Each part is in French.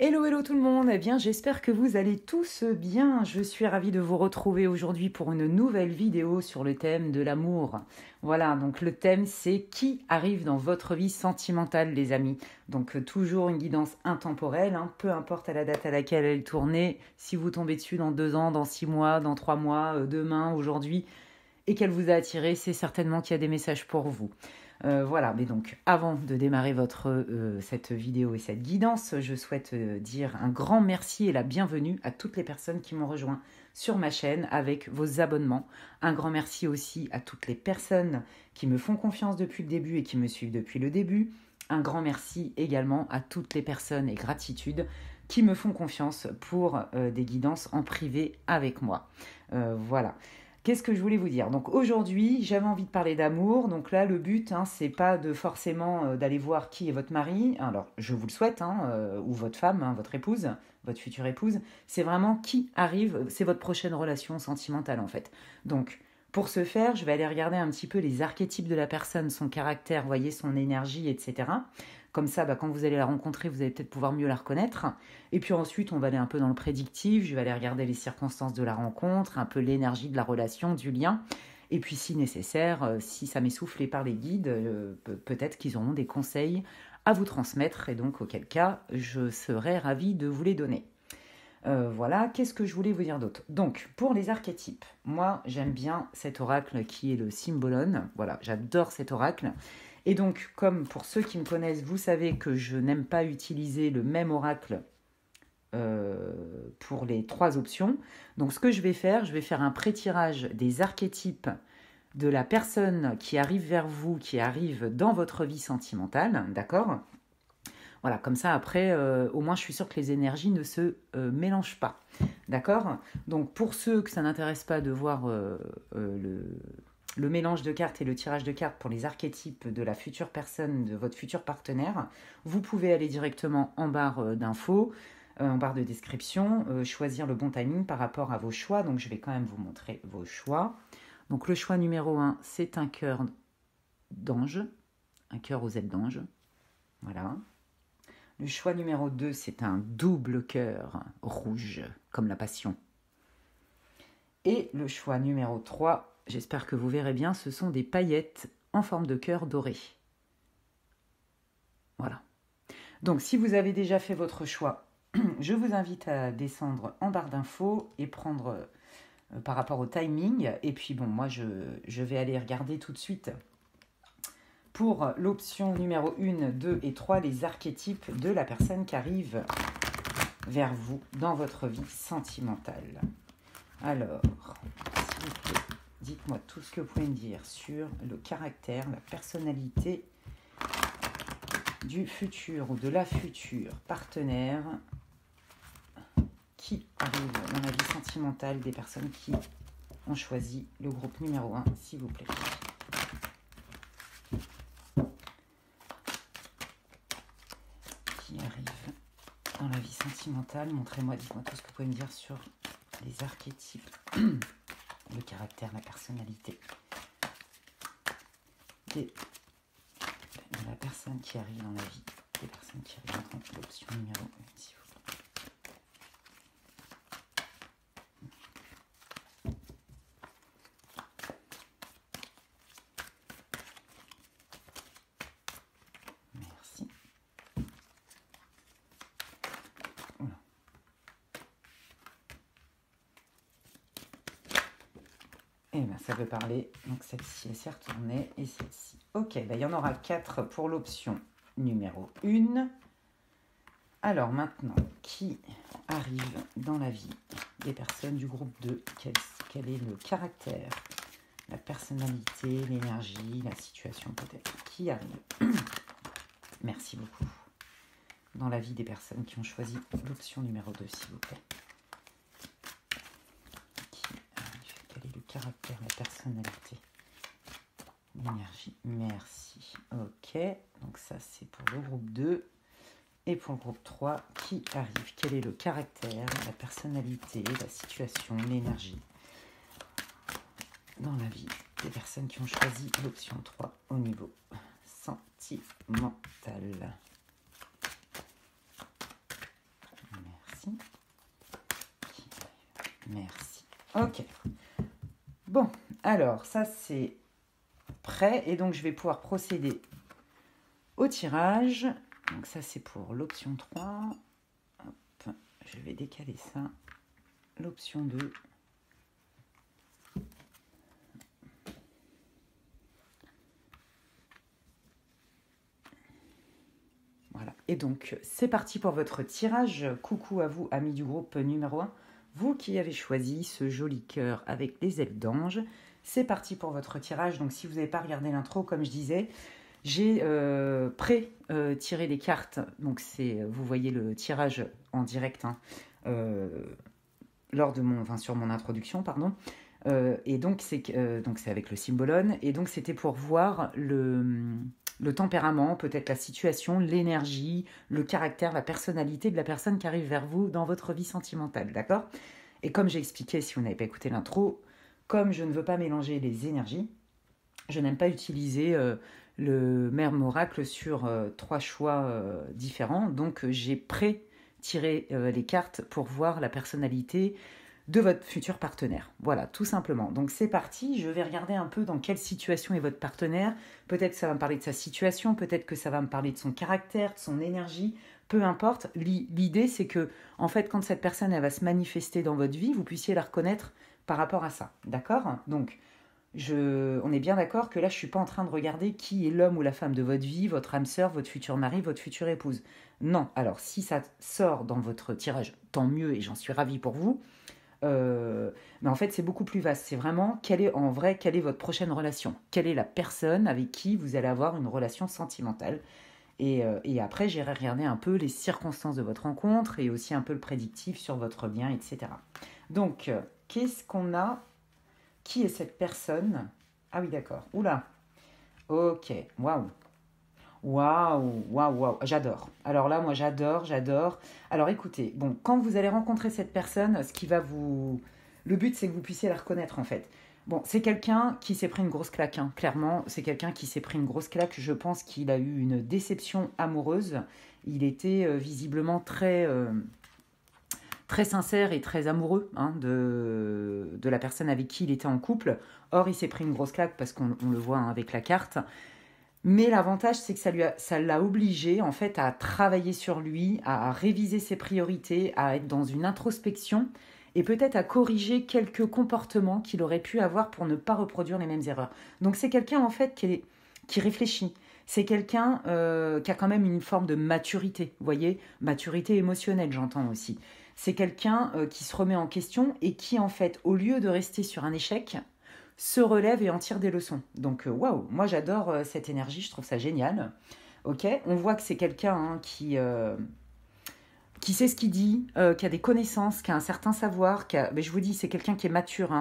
Hello, hello tout le monde. Eh bien, j'espère que vous allez tous bien. Je suis ravie de vous retrouver aujourd'hui pour une nouvelle vidéo sur le thème de l'amour. Voilà, donc le thème c'est qui arrive dans votre vie sentimentale, les amis. Donc toujours une guidance intemporelle, hein, peu importe à la date à laquelle elle est tournée. Si vous tombez dessus dans 2 ans, dans 6 mois, dans 3 mois, demain, aujourd'hui, et qu'elle vous a attiré, c'est certainement qu'il y a des messages pour vous. Voilà, mais donc avant de démarrer cette vidéo et cette guidance, je souhaite dire un grand merci et la bienvenue à toutes les personnes qui m'ont rejoint sur ma chaîne avec vos abonnements. Un grand merci aussi à toutes les personnes qui me font confiance depuis le début et qui me suivent depuis le début. Un grand merci également à toutes les personnes et gratitude qui me font confiance pour des guidances en privé avec moi. Voilà. Qu'est-ce que je voulais vous dire? Donc aujourd'hui, j'avais envie de parler d'amour. Donc là, le but, hein, c'est pas de forcément d'aller voir qui est votre mari. Alors, je vous le souhaite, hein, ou votre femme, hein, votre épouse, votre future épouse. C'est vraiment qui arrive. C'est votre prochaine relation sentimentale en fait. Donc, pour ce faire, je vais aller regarder un petit peu les archétypes de la personne, son caractère, voyez, son énergie, etc. Comme ça, quand vous allez la rencontrer, vous allez peut-être pouvoir mieux la reconnaître. Et puis ensuite, on va aller un peu dans le prédictif. Je vais aller regarder les circonstances de la rencontre, un peu l'énergie de la relation, du lien. Et puis, si nécessaire, si ça m'est soufflé par les guides, peut-être qu'ils auront des conseils à vous transmettre. Et donc, auquel cas, je serai ravie de vous les donner. Voilà, qu'est-ce que je voulais vous dire d'autre? Donc, pour les archétypes, moi, j'aime bien cet oracle qui est le Symbolon. Voilà, j'adore cet oracle. Et donc, comme pour ceux qui me connaissent, vous savez que je n'aime pas utiliser le même oracle pour les 3 options. Donc, ce que je vais faire un pré-tirage des archétypes de la personne qui arrive vers vous, qui arrive dans votre vie sentimentale, d'accord? Voilà, comme ça, après, au moins, je suis sûre que les énergies ne se mélangent pas. D'accord? Donc, pour ceux que ça n'intéresse pas de voir le mélange de cartes et le tirage de cartes pour les archétypes de la future personne, de votre futur partenaire, vous pouvez aller directement en barre d'infos, en barre de description, choisir le bon timing par rapport à vos choix. Donc, je vais quand même vous montrer vos choix. Donc, le choix numéro 1, c'est un cœur d'ange, un cœur aux ailes d'ange. Voilà. Le choix numéro 2, c'est un double cœur rouge, comme la passion. Et le choix numéro 3, j'espère que vous verrez bien, ce sont des paillettes en forme de cœur doré. Voilà. Donc, si vous avez déjà fait votre choix, je vous invite à descendre en barre d'infos et prendre par rapport au timing. Et puis, bon, moi, je vais aller regarder tout de suite pour l'option numéro 1, 2 et 3, les archétypes de la personne qui arrive vers vous dans votre vie sentimentale. Alors, s'il vous plaît, dites-moi tout ce que vous pouvez me dire sur le caractère, la personnalité du futur ou de la future partenaire qui arrive dans la vie sentimentale des personnes qui ont choisi le groupe numéro 1, s'il vous plaît. Qui arrive dans la vie sentimentale, montrez-moi, dites-moi tout ce que vous pouvez me dire sur les archétypes, le caractère, la personnalité de la personne qui arrive dans la vie, des personnes qui arrivent dans l'option numéro 1, s'il vous plaît. Merci. Voilà. Et bien, ça veut parler. Donc, celle-ci, elle s'est retournée. Et celle-ci. Ok, il y en aura 4 pour l'option numéro 1. Alors, maintenant, qui arrive dans la vie des personnes du groupe 2? Quel est le caractère, la personnalité, l'énergie, la situation peut-être? Qui arrive? Merci beaucoup. Dans la vie des personnes qui ont choisi l'option numéro 2, s'il vous plaît. Quel est le caractère, la personnalité, l'énergie? Merci. Ok, donc ça c'est pour le groupe 2. Et pour le groupe 3, qui arrive? Quel est le caractère, la personnalité, la situation, l'énergie dans la vie des personnes qui ont choisi l'option 3 au niveau sentimental? Merci. Ok. Bon, alors ça c'est prêt et donc je vais pouvoir procéder au tirage. Donc ça c'est pour l'option 3. Hop, je vais décaler ça. L'option 2. Voilà. Et donc, c'est parti pour votre tirage. Coucou à vous, amis du groupe numéro 1. Vous qui avez choisi ce joli cœur avec les ailes d'ange. C'est parti pour votre tirage. Donc, si vous n'avez pas regardé l'intro, comme je disais, j'ai pré-tiré les cartes. Donc, vous voyez le tirage en direct sur mon introduction, pardon. Et donc, c'est avec le symbolone. Et donc, c'était pour voir le tempérament, peut-être la situation, l'énergie, le caractère, la personnalité de la personne qui arrive vers vous dans votre vie sentimentale, d'accord? Et comme j'ai expliqué, si vous n'avez pas écouté l'intro, comme je ne veux pas mélanger les énergies, je n'aime pas utiliser le même oracle sur 3 choix différents. Donc, j'ai pré-tiré les cartes pour voir la personnalité de votre futur partenaire. Voilà, tout simplement. Donc c'est parti, je vais regarder un peu dans quelle situation est votre partenaire. Peut-être que ça va me parler de sa situation, peut-être que ça va me parler de son caractère, de son énergie, peu importe. L'idée c'est que, en fait, quand cette personne elle va se manifester dans votre vie, vous puissiez la reconnaître par rapport à ça. D'accord? Donc, on est bien d'accord que là, je ne suis pas en train de regarder qui est l'homme ou la femme de votre vie, votre âme sœur, votre futur mari, votre future épouse. Non, alors si ça sort dans votre tirage, tant mieux et j'en suis ravie pour vous. Mais en fait, c'est beaucoup plus vaste. C'est vraiment quelle est votre prochaine relation? Quelle est la personne avec qui vous allez avoir une relation sentimentale? Et après, j'irai regarder un peu les circonstances de votre rencontre et aussi un peu le prédictif sur votre lien, etc. Donc, qu'est-ce qu'on a? Qui est cette personne? Ah oui, d'accord. Oula. Ok. Waouh. Waouh, waouh, waouh, j'adore. Alors là, moi, j'adore. Alors écoutez, bon, quand vous allez rencontrer cette personne, le but, c'est que vous puissiez la reconnaître, en fait. Bon, c'est quelqu'un qui s'est pris une grosse claque, hein. Clairement, c'est quelqu'un qui s'est pris une grosse claque. Je pense qu'il a eu une déception amoureuse. Il était visiblement très sincère et très amoureux de la personne avec qui il était en couple. Or, il s'est pris une grosse claque parce qu'on le voit avec la carte. Mais l'avantage, c'est que ça l'a obligé en fait à travailler sur lui, à réviser ses priorités, à être dans une introspection et peut-être à corriger quelques comportements qu'il aurait pu avoir pour ne pas reproduire les mêmes erreurs. Donc c'est quelqu'un en fait qui réfléchit. C'est quelqu'un qui a quand même une forme de maturité, vous voyez, maturité émotionnelle, j'entends aussi. C'est quelqu'un qui se remet en question et qui en fait, au lieu de rester sur un échec, se relève et en tire des leçons. Donc, waouh, moi j'adore cette énergie, je trouve ça génial. Ok, on voit que c'est quelqu'un qui sait ce qu'il dit, qui a des connaissances, qui a un certain savoir, mais je vous dis, c'est quelqu'un qui est mature,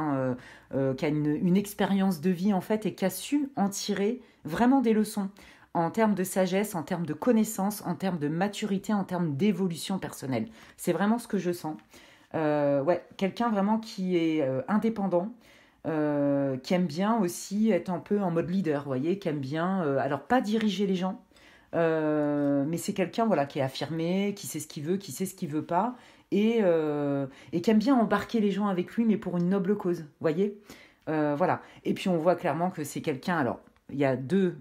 qui a une expérience de vie en fait et qui a su en tirer vraiment des leçons en termes de sagesse, en termes de connaissances, en termes de maturité, en termes d'évolution personnelle. C'est vraiment ce que je sens. Ouais, quelqu'un vraiment qui est indépendant, qui aime bien aussi être un peu en mode leader, vous voyez, qui aime bien, alors pas diriger les gens, mais c'est quelqu'un voilà, qui est affirmé, qui sait ce qu'il veut, qui sait ce qu'il veut pas, et qui aime bien embarquer les gens avec lui, mais pour une noble cause, vous voyez. Voilà. Et puis on voit clairement que c'est quelqu'un, alors il y a deux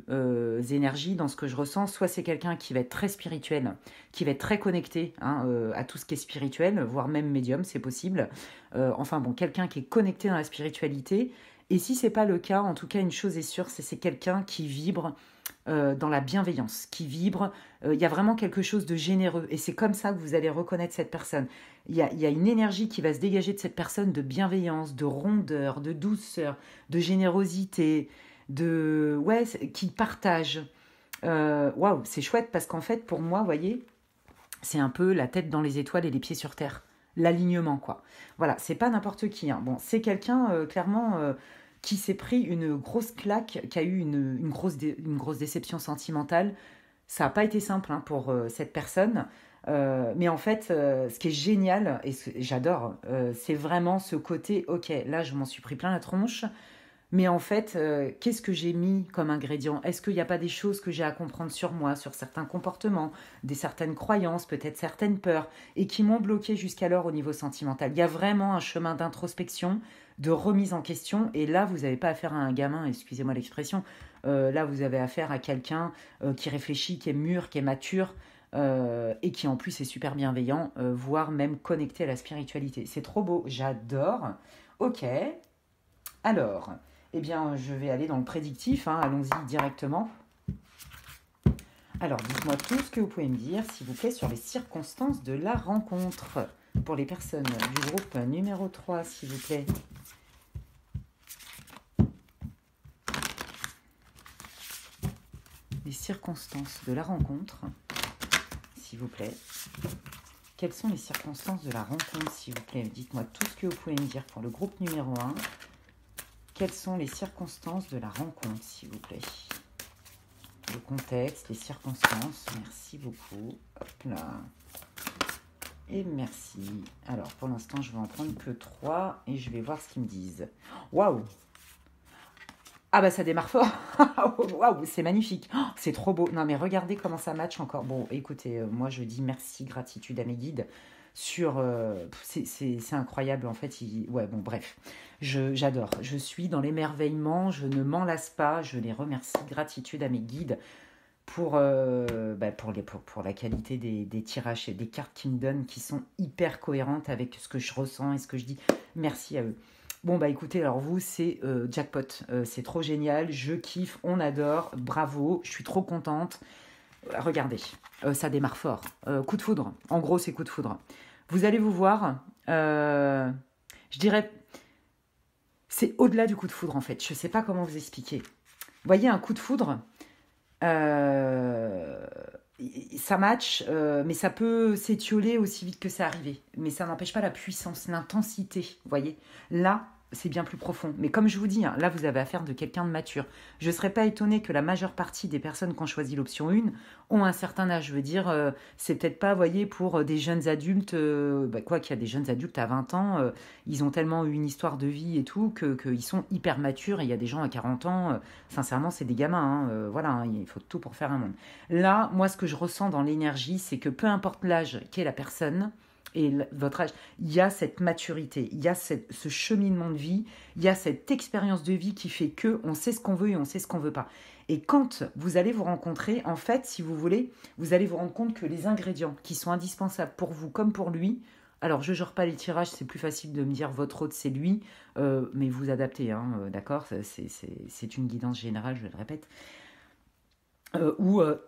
énergies dans ce que je ressens, soit c'est quelqu'un qui va être très spirituel, qui va être très connecté à tout ce qui est spirituel, voire même médium, c'est possible. Enfin bon, quelqu'un qui est connecté dans la spiritualité. Et si c'est pas le cas, en tout cas, une chose est sûre, c'est quelqu'un qui vibre dans la bienveillance, qui vibre. Il y a vraiment quelque chose de généreux. Et c'est comme ça que vous allez reconnaître cette personne. Il y a une énergie qui va se dégager de cette personne de bienveillance, de rondeur, de douceur, de générosité, qui partage. Waouh, c'est chouette parce qu'en fait, pour moi, vous voyez, c'est un peu la tête dans les étoiles et les pieds sur terre. L'alignement, quoi. Voilà, c'est pas n'importe qui. Hein. Bon, c'est quelqu'un, clairement, qui s'est pris une grosse claque, qui a eu une grosse déception sentimentale. Ça n'a pas été simple pour cette personne. Mais en fait, ce qui est génial, et j'adore, c'est vraiment ce côté, ok, là, je m'en suis pris plein la tronche, Mais en fait, qu'est-ce que j'ai mis comme ingrédient? Est-ce qu'il n'y a pas des choses que j'ai à comprendre sur moi, sur certains comportements, des certaines croyances, peut-être certaines peurs, et qui m'ont bloqué jusqu'alors au niveau sentimental? Il y a vraiment un chemin d'introspection, de remise en question, et là, vous n'avez pas affaire à un gamin, excusez-moi l'expression, là, vous avez affaire à quelqu'un qui réfléchit, qui est mûr, qui est mature, et qui en plus est super bienveillant, voire même connecté à la spiritualité. C'est trop beau, j'adore. Ok, alors, eh bien, je vais aller dans le prédictif, hein, allons-y directement. Alors, dites-moi tout ce que vous pouvez me dire, s'il vous plaît, sur les circonstances de la rencontre. Pour les personnes du groupe numéro 3, s'il vous plaît. Les circonstances de la rencontre, s'il vous plaît. Quelles sont les circonstances de la rencontre, s'il vous plaît? Dites-moi tout ce que vous pouvez me dire pour le groupe numéro 1. Quelles sont les circonstances de la rencontre, s'il vous plaît? Le contexte, les circonstances, merci beaucoup. Hop là. Et merci. Alors, pour l'instant, je vais en prendre que 3 et je vais voir ce qu'ils me disent. Waouh! Ah bah ça démarre fort. Waouh, c'est magnifique. Oh, c'est trop beau. Non mais regardez comment ça match encore. Bon, écoutez, moi je dis merci, gratitude à mes guides. C'est incroyable en fait. Ouais, bon, bref. J'adore. Je suis dans l'émerveillement. Je ne m'en lasse pas. Je les remercie. Gratitude à mes guides pour la qualité des tirages et des cartes qu'ils me donnent qui sont hyper cohérentes avec ce que je ressens et ce que je dis. Merci à eux. Bon, bah écoutez, alors vous, c'est jackpot. C'est trop génial, je kiffe, on adore, bravo, je suis trop contente. Regardez, ça démarre fort. Coup de foudre, en gros, c'est coup de foudre. Vous allez vous voir, je dirais, c'est au-delà du coup de foudre en fait. Je ne sais pas comment vous expliquer. Vous voyez, un coup de foudre, ça match, mais ça peut s'étioler aussi vite que c'est arrivé. Mais ça n'empêche pas la puissance, l'intensité, vous voyez. Là, c'est bien plus profond. Mais comme je vous dis, hein, là, vous avez affaire de quelqu'un de mature. Je ne serais pas étonnée que la majeure partie des personnes qui ont choisi l'option 1 ont un certain âge. Je veux dire, c'est peut-être pas, vous voyez, pour des jeunes adultes, quoi qu'il y a des jeunes adultes à 20 ans, ils ont tellement eu une histoire de vie et tout, qu'ils sont hyper matures. Et il y a des gens à 40 ans, sincèrement, c'est des gamins. Hein, voilà, hein, il faut tout pour faire un monde. Là, moi, ce que je ressens dans l'énergie, c'est que peu importe l'âge qu'est la personne, et votre âge, il y a cette maturité, il y a ce cheminement de vie, il y a cette expérience de vie qui fait que on sait ce qu'on veut et on sait ce qu'on veut pas. Et quand vous allez vous rencontrer, en fait, si vous voulez, vous allez vous rendre compte que les ingrédients qui sont indispensables pour vous comme pour lui, alors je ne gère pas les tirages, c'est plus facile de me dire votre hôte c'est lui, mais vous adaptez, hein, d'accord, c'est une guidance générale, je le répète.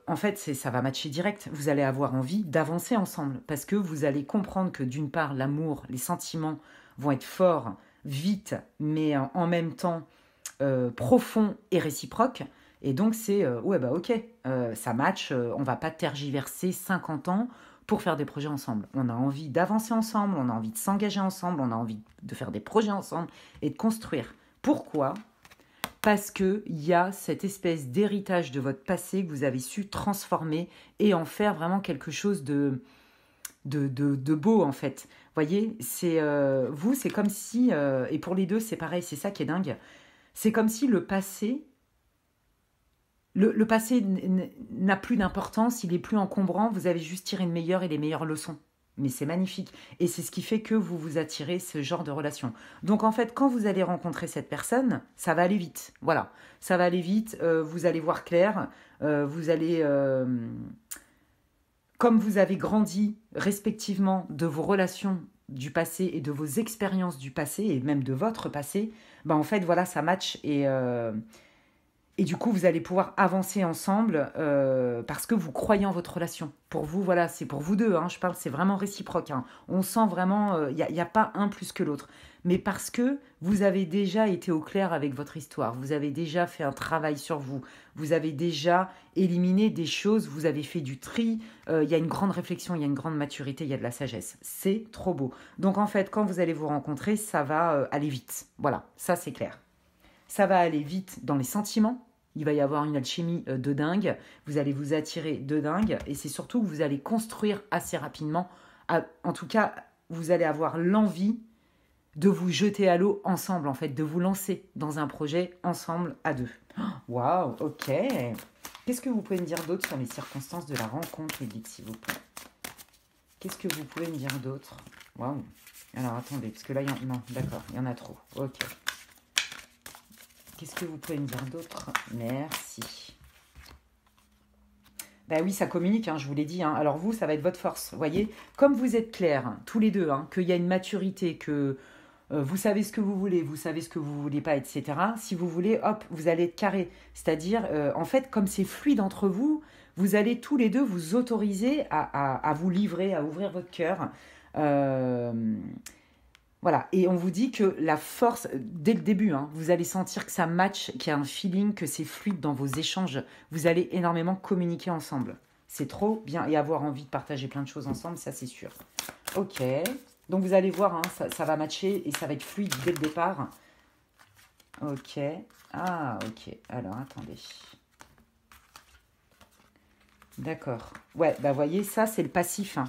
En fait, ça va matcher direct. Vous allez avoir envie d'avancer ensemble parce que vous allez comprendre que d'une part, l'amour, les sentiments vont être forts, vite, mais en même temps profonds et réciproques. Et donc, c'est ouais, bah ok, ça match, on va pas tergiverser 50 ans pour faire des projets ensemble. On a envie d'avancer ensemble, on a envie de s'engager ensemble, on a envie de faire des projets ensemble et de construire. Pourquoi ? Parce qu'il y a cette espèce d'héritage de votre passé que vous avez su transformer et en faire vraiment quelque chose de beau, en fait. Vous voyez, vous, c'est comme si, et pour les deux, c'est pareil, c'est ça qui est dingue, c'est comme si le passé n'a plus d'importance, il est plus encombrant, vous avez juste tiré une meilleure et les meilleures leçons. Mais c'est magnifique. Et c'est ce qui fait que vous vous attirez ce genre de relation. Donc en fait, quand vous allez rencontrer cette personne, ça va aller vite. Voilà, ça va aller vite, vous allez voir clair, vous allez... comme vous avez grandi respectivement de vos relations du passé et de vos expériences du passé, et même de votre passé, en fait, voilà, ça match et du coup, vous allez pouvoir avancer ensemble parce que vous croyez en votre relation. Pour vous, voilà, c'est pour vous deux, hein, je parle, c'est vraiment réciproque. Hein. On sent vraiment, il n'y a pas un plus que l'autre. Mais parce que vous avez déjà été au clair avec votre histoire, vous avez déjà fait un travail sur vous, vous avez déjà éliminé des choses, vous avez fait du tri, il y a une grande réflexion, il y a une grande maturité, il y a de la sagesse. C'est trop beau. Donc en fait, quand vous allez vous rencontrer, ça va aller vite. Voilà, ça c'est clair. Ça va aller vite dans les sentiments. Il va y avoir une alchimie de dingue. Vous allez vous attirer de dingue. Et c'est surtout que vous allez construire assez rapidement. En tout cas, vous allez avoir l'envie de vous jeter à l'eau ensemble, en fait, de vous lancer dans un projet ensemble à deux. Waouh, ok. Qu'est-ce que vous pouvez me dire d'autre sur les circonstances de la rencontre, Edith, s'il vous plaît? Qu'est-ce que vous pouvez me dire d'autre? Waouh. Alors, attendez, parce que là, non, d'accord, il y en a trop. Ok. Qu'est-ce que vous pouvez me dire d'autre? Merci. Ben oui, ça communique, hein, je vous l'ai dit. Hein. Alors vous, ça va être votre force. Vous voyez, comme vous êtes clairs, hein, tous les deux, hein, qu'il y a une maturité, que vous savez ce que vous voulez, vous savez ce que vous ne voulez pas, etc. Si vous voulez, hop, vous allez être carré. C'est-à-dire, en fait, comme c'est fluide entre vous, vous allez tous les deux vous autoriser à vous livrer, à ouvrir votre cœur. Voilà, et on vous dit que la force, dès le début, hein, vous allez sentir que ça match, qu'il y a un feeling, que c'est fluide dans vos échanges. Vous allez énormément communiquer ensemble. C'est trop bien, et avoir envie de partager plein de choses ensemble, ça c'est sûr. Ok, donc vous allez voir, hein, ça va matcher et ça va être fluide dès le départ. Ok, ah ok, alors attendez. D'accord, ouais, bah voyez, ça c'est le passif, hein.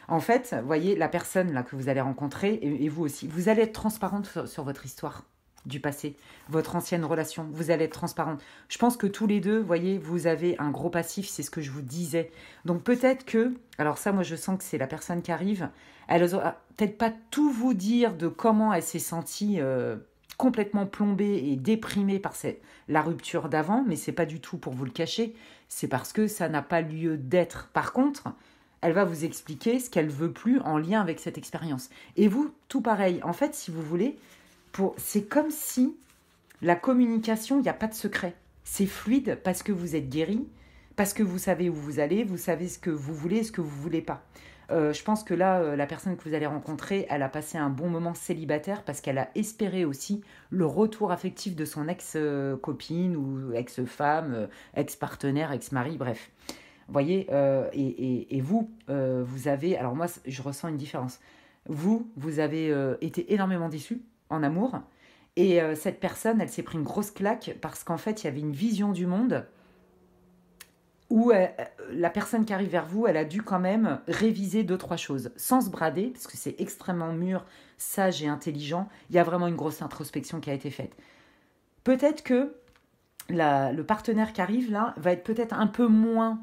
En fait, vous voyez, la personne là que vous allez rencontrer, et vous aussi, vous allez être transparente sur votre histoire du passé, votre ancienne relation, vous allez être transparente. Je pense que tous les deux, vous voyez, vous avez un gros passif, c'est ce que je vous disais. Donc peut-être que, alors ça, moi je sens que c'est la personne qui arrive, elle n'osera peut-être pas tout vous dire de comment elle s'est sentie complètement plombée et déprimée par la rupture d'avant, mais c'est pas du tout pour vous le cacher, c'est parce que ça n'a pas lieu d'être. Par contre, elle va vous expliquer ce qu'elle veut plus en lien avec cette expérience. Et vous, tout pareil. En fait, si vous voulez, c'est comme si la communication, il n'y a pas de secret. C'est fluide parce que vous êtes guéri, parce que vous savez où vous allez, vous savez ce que vous voulez et ce que vous ne voulez pas. Je pense que là, la personne que vous allez rencontrer, elle a passé un bon moment célibataire parce qu'elle a espéré aussi le retour affectif de son ex-copine ou ex-femme, ex-partenaire, ex-mari, bref. Vous voyez, et vous, vous avez... Alors moi, je ressens une différence. Vous avez été énormément déçu en amour. Et cette personne, elle s'est pris une grosse claque parce qu'en fait, il y avait une vision du monde où la personne qui arrive vers vous, elle a dû quand même réviser 2-3 choses. Sans se brader, parce que c'est extrêmement mûr, sage et intelligent. Il y a vraiment une grosse introspection qui a été faite. Peut-être que le partenaire qui arrive là va être peut-être un peu moins...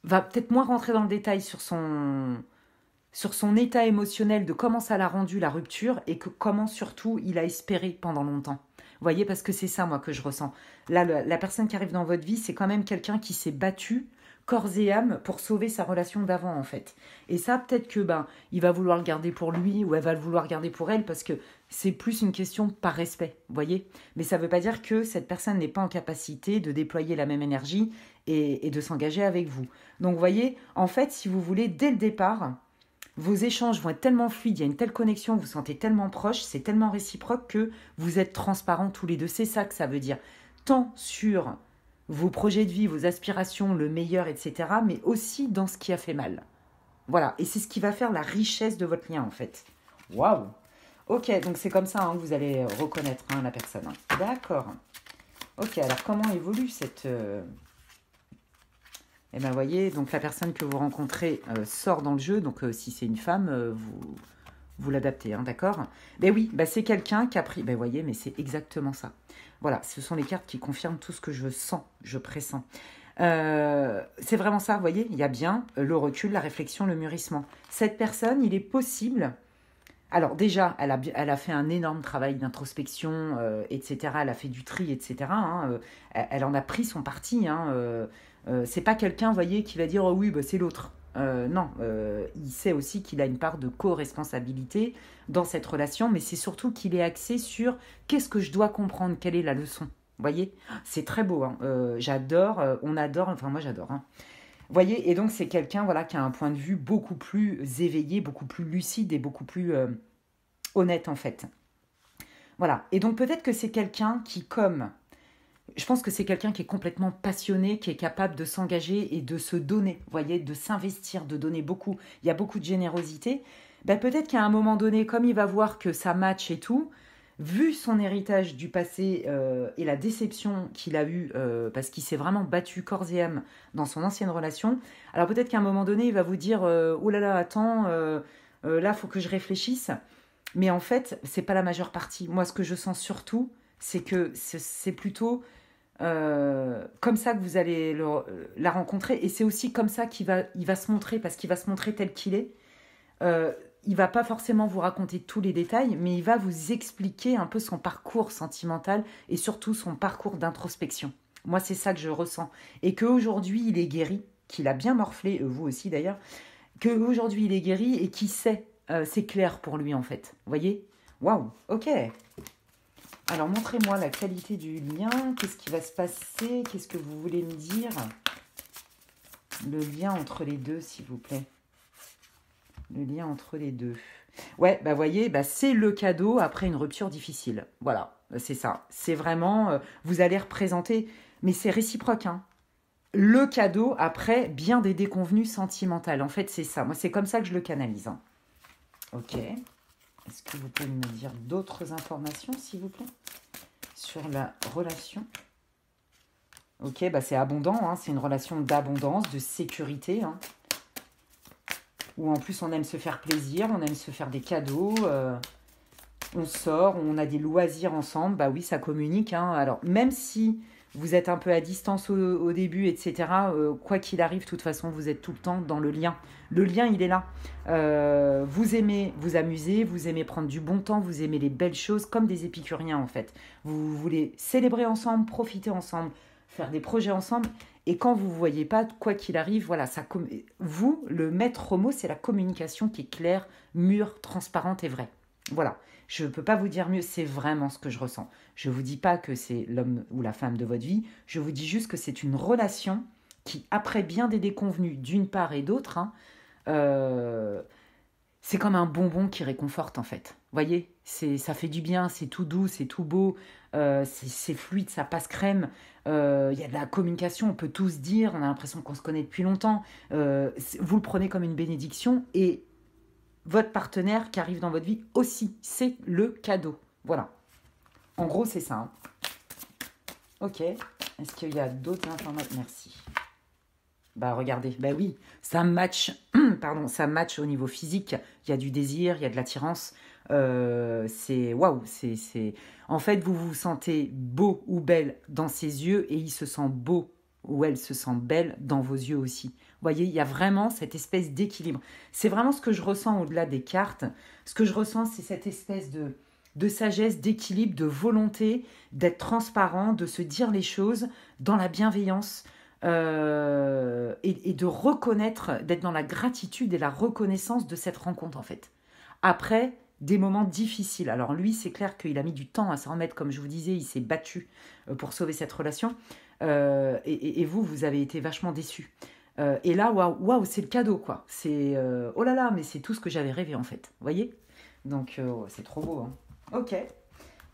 va peut-être moins rentrer dans le détail sur son état émotionnel, de comment ça l'a rendu la rupture et que comment surtout il a espéré pendant longtemps. Vous voyez, parce que c'est ça, moi, que je ressens. Là, la personne qui arrive dans votre vie, c'est quand même quelqu'un qui s'est battu corps et âme pour sauver sa relation d'avant, en fait. Et ça, peut-être que il va vouloir le garder pour lui ou elle va le vouloir garder pour elle parce que c'est plus une question par respect, vous voyez. Mais ça ne veut pas dire que cette personne n'est pas en capacité de déployer la même énergie et de s'engager avec vous. Donc, vous voyez, en fait, si vous voulez, dès le départ... Vos échanges vont être tellement fluides, il y a une telle connexion, vous vous sentez tellement proche, c'est tellement réciproque que vous êtes transparents tous les deux. C'est ça que ça veut dire. Tant sur vos projets de vie, vos aspirations, le meilleur, etc., mais aussi dans ce qui a fait mal. Voilà, et c'est ce qui va faire la richesse de votre lien, en fait. Waouh! Ok, donc c'est comme ça que vous allez reconnaître la personne. D'accord. Ok, alors comment évolue cette... Eh bien, voyez, donc la personne que vous rencontrez sort dans le jeu. Donc, si c'est une femme, vous l'adaptez, hein, d'accord? Ben oui, c'est quelqu'un qui a pris... Ben voyez, mais c'est exactement ça. Voilà, ce sont les cartes qui confirment tout ce que je sens, je pressens. C'est vraiment ça, vous voyez? Il y a bien le recul, la réflexion, le mûrissement. Cette personne, il est possible... Alors déjà, elle a fait un énorme travail d'introspection, etc. Elle a fait du tri, etc. Hein, elle en a pris son parti, hein, c'est pas quelqu'un, vous voyez, qui va dire oh oui, c'est l'autre. Non, il sait aussi qu'il a une part de co-responsabilité dans cette relation, mais c'est surtout qu'il est axé sur qu'est-ce que je dois comprendre, quelle est la leçon. Vous voyez, c'est très beau. Hein. J'adore, on adore, enfin moi j'adore. Hein. Vous voyez, et donc c'est quelqu'un voilà, qui a un point de vue beaucoup plus éveillé, beaucoup plus lucide et beaucoup plus honnête en fait. Voilà, et donc peut-être que c'est quelqu'un qui, comme... Je pense que c'est quelqu'un qui est complètement passionné, qui est capable de s'engager et de se donner, vous voyez, de s'investir, de donner beaucoup. Il y a beaucoup de générosité. Peut-être qu'à un moment donné, comme il va voir que ça match et tout, vu son héritage du passé et la déception qu'il a eue, parce qu'il s'est vraiment battu corps et âme dans son ancienne relation, alors peut-être qu'à un moment donné, il va vous dire « Oh là là, attends, là, il faut que je réfléchisse ». Mais en fait, c'est pas la majeure partie. Moi, ce que je sens surtout, c'est que c'est plutôt comme ça que vous allez la rencontrer. Et c'est aussi comme ça il va se montrer, parce qu'il va se montrer tel qu'il est. Il va pas forcément vous raconter tous les détails, mais il va vous expliquer un peu son parcours sentimental et surtout son parcours d'introspection. Moi, c'est ça que je ressens. Et qu'aujourd'hui, il est guéri, qu'il a bien morflé, vous aussi d'ailleurs, qu'aujourd'hui, il est guéri et qu'il sait, c'est clair pour lui en fait. Vous voyez? Waouh, ok. Alors, montrez-moi la qualité du lien. Qu'est-ce qui va se passer? Qu'est-ce que vous voulez me dire? Le lien entre les deux, s'il vous plaît. Le lien entre les deux. Ouais, bah voyez, bah c'est le cadeau après une rupture difficile. Voilà, c'est ça. C'est vraiment, vous allez représenter, mais c'est réciproque, hein. Le cadeau après bien des déconvenues sentimentales. En fait, c'est ça. Moi, c'est comme ça que je le canalise, hein. Ok. Est-ce que vous pouvez me dire d'autres informations, s'il vous plaît, sur la relation? Ok, bah c'est abondant, hein. C'est une relation d'abondance, de sécurité, hein. Où en plus on aime se faire plaisir, on aime se faire des cadeaux, on sort, on a des loisirs ensemble, bah oui, ça communique, hein. Alors, même si vous êtes un peu à distance au début, etc., quoi qu'il arrive, de toute façon, vous êtes tout le temps dans le lien. Le lien, il est là. Vous aimez vous amuser, vous aimez prendre du bon temps, vous aimez les belles choses, comme des épicuriens, en fait. Vous voulez célébrer ensemble, profiter ensemble, faire des projets ensemble. Et quand vous ne voyez pas, quoi qu'il arrive, voilà, vous, le maître mot, c'est la communication qui est claire, mûre, transparente et vraie. Voilà. Je ne peux pas vous dire mieux, c'est vraiment ce que je ressens. Je ne vous dis pas que c'est l'homme ou la femme de votre vie, je vous dis juste que c'est une relation qui, après bien des déconvenues d'une part et d'autre, hein, c'est comme un bonbon qui réconforte en fait. Vous voyez, ça fait du bien, c'est tout doux, c'est tout beau, c'est fluide, ça passe crème. Il y a de la communication, on peut tout se dire, on a l'impression qu'on se connaît depuis longtemps. Vous le prenez comme une bénédiction et votre partenaire qui arrive dans votre vie aussi, c'est le cadeau. Voilà. En gros, c'est ça, hein. Ok. Est-ce qu'il y a d'autres informations? Merci. Bah regardez, bah oui, ça match, pardon, ça match au niveau physique. Il y a du désir, il y a de l'attirance. C'est waouh, c'est. En fait, vous vous sentez beau ou belle dans ses yeux et il se sent beau ou elle se sent belle dans vos yeux aussi. Vous voyez, il y a vraiment cette espèce d'équilibre. C'est vraiment ce que je ressens au-delà des cartes. Ce que je ressens, c'est cette espèce de sagesse, d'équilibre, de volonté, d'être transparent, de se dire les choses dans la bienveillance. Et de reconnaître, d'être dans la gratitude et la reconnaissance de cette rencontre en fait. Après, des moments difficiles. Alors lui, c'est clair qu'il a mis du temps à s'en remettre, comme je vous disais, il s'est battu pour sauver cette relation. Et vous, vous avez été vachement déçus. Et là, waouh, c'est le cadeau quoi. C'est oh là là, mais c'est tout ce que j'avais rêvé en fait. Vous voyez? Donc c'est trop beau, hein. Ok.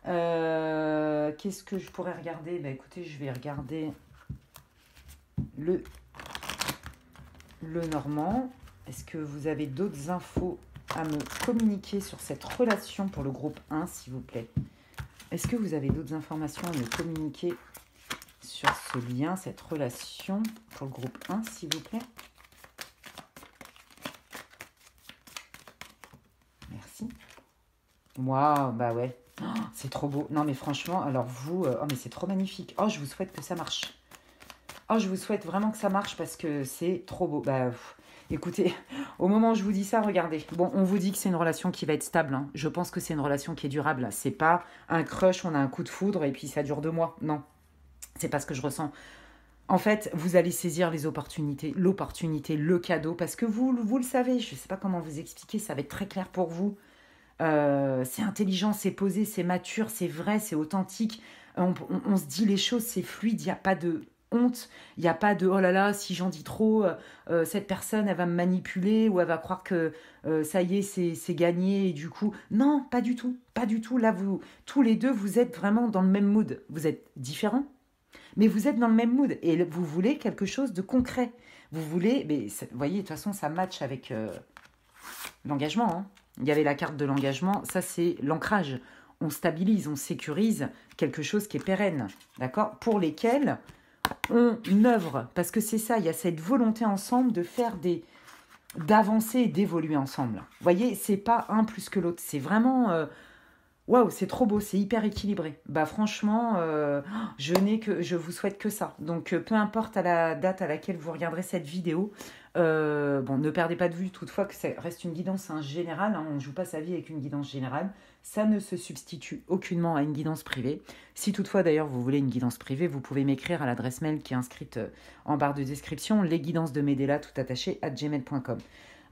Qu'est-ce que je pourrais regarder? Bah écoutez, je vais regarder le Normand. Est-ce que vous avez d'autres infos à me communiquer sur cette relation pour le groupe 1, s'il vous plaît? Est-ce que vous avez d'autres informations à me communiquer sur ce lien, cette relation pour le groupe 1, s'il vous plaît? Merci. Waouh, bah ouais. Oh, c'est trop beau. Non, mais franchement, alors vous... oh, mais c'est trop magnifique. Oh, je vous souhaite que ça marche. Oh, je vous souhaite vraiment que ça marche parce que c'est trop beau. Bah, écoutez, au moment où je vous dis ça, regardez. Bon, on vous dit que c'est une relation qui va être stable, hein. Je pense que c'est une relation qui est durable. C'est pas un crush, on a un coup de foudre et puis ça dure 2 mois. Non, c'est pas ce que je ressens. En fait, vous allez saisir les opportunités, l'opportunité, le cadeau, parce que vous le savez, je ne sais pas comment vous expliquer, ça va être très clair pour vous. C'est intelligent, c'est posé, c'est mature, c'est vrai, c'est authentique. On se dit les choses, c'est fluide, il n'y a pas de honte, il n'y a pas de oh là là, si j'en dis trop, cette personne elle va me manipuler ou elle va croire que ça y est, c'est gagné et du coup, non, pas du tout, pas du tout. Là, vous, tous les deux, vous êtes vraiment dans le même mood. Vous êtes différents, mais vous êtes dans le même mood et vous voulez quelque chose de concret. Vous voulez, mais vous voyez, de toute façon, ça match avec l'engagement, hein. Il y avait la carte de l'engagement, ça c'est l'ancrage. On stabilise, on sécurise quelque chose qui est pérenne, d'accord? Pour lesquels on œuvre, parce que c'est ça, il y a cette volonté ensemble de faire d'avancer et d'évoluer ensemble. Vous voyez, c'est pas un plus que l'autre. C'est vraiment... waouh, c'est trop beau, c'est hyper équilibré. Bah franchement, je vous souhaite que ça. Donc peu importe à la date à laquelle vous regarderez cette vidéo, bon, ne perdez pas de vue toutefois que ça reste une guidance générale. Hein, on ne joue pas sa vie avec une guidance générale. Ça ne se substitue aucunement à une guidance privée. Si toutefois d'ailleurs vous voulez une guidance privée, vous pouvez m'écrire à l'adresse mail qui est inscrite en barre de description, lesguidancesdemedela tout attaché @gmail.com.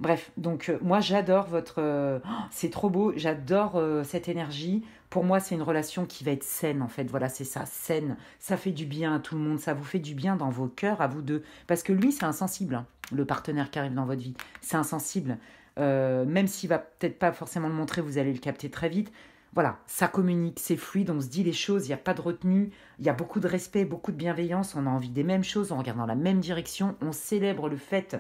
Bref, donc moi j'adore votre... c'est trop beau, j'adore cette énergie. Pour moi, c'est une relation qui va être saine en fait. Voilà, c'est ça, saine. Ça fait du bien à tout le monde, ça vous fait du bien dans vos cœurs, à vous deux. Parce que lui, c'est insensible, hein, le partenaire qui arrive dans votre vie. C'est insensible. Même s'il va peut-être pas forcément le montrer, vous allez le capter très vite. Voilà, ça communique, c'est fluide, on se dit les choses, il n'y a pas de retenue, il y a beaucoup de respect, beaucoup de bienveillance, on a envie des mêmes choses, on regarde dans la même direction, on célèbre le fait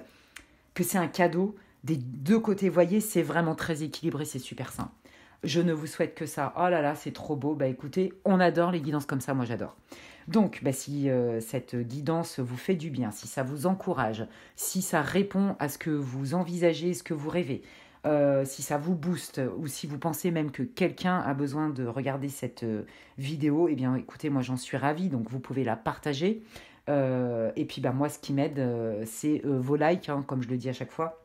que c'est un cadeau des deux côtés. Voyez, c'est vraiment très équilibré, c'est super sain. Je ne vous souhaite que ça. Oh là là, c'est trop beau. Bah écoutez, on adore les guidances comme ça, moi j'adore. Donc, bah, si cette guidance vous fait du bien, si ça vous encourage, si ça répond à ce que vous envisagez, ce que vous rêvez, si ça vous booste, ou si vous pensez même que quelqu'un a besoin de regarder cette vidéo, eh bien écoutez, moi j'en suis ravie, donc vous pouvez la partager. Et puis bah, moi, ce qui m'aide, c'est vos likes, hein, comme je le dis à chaque fois.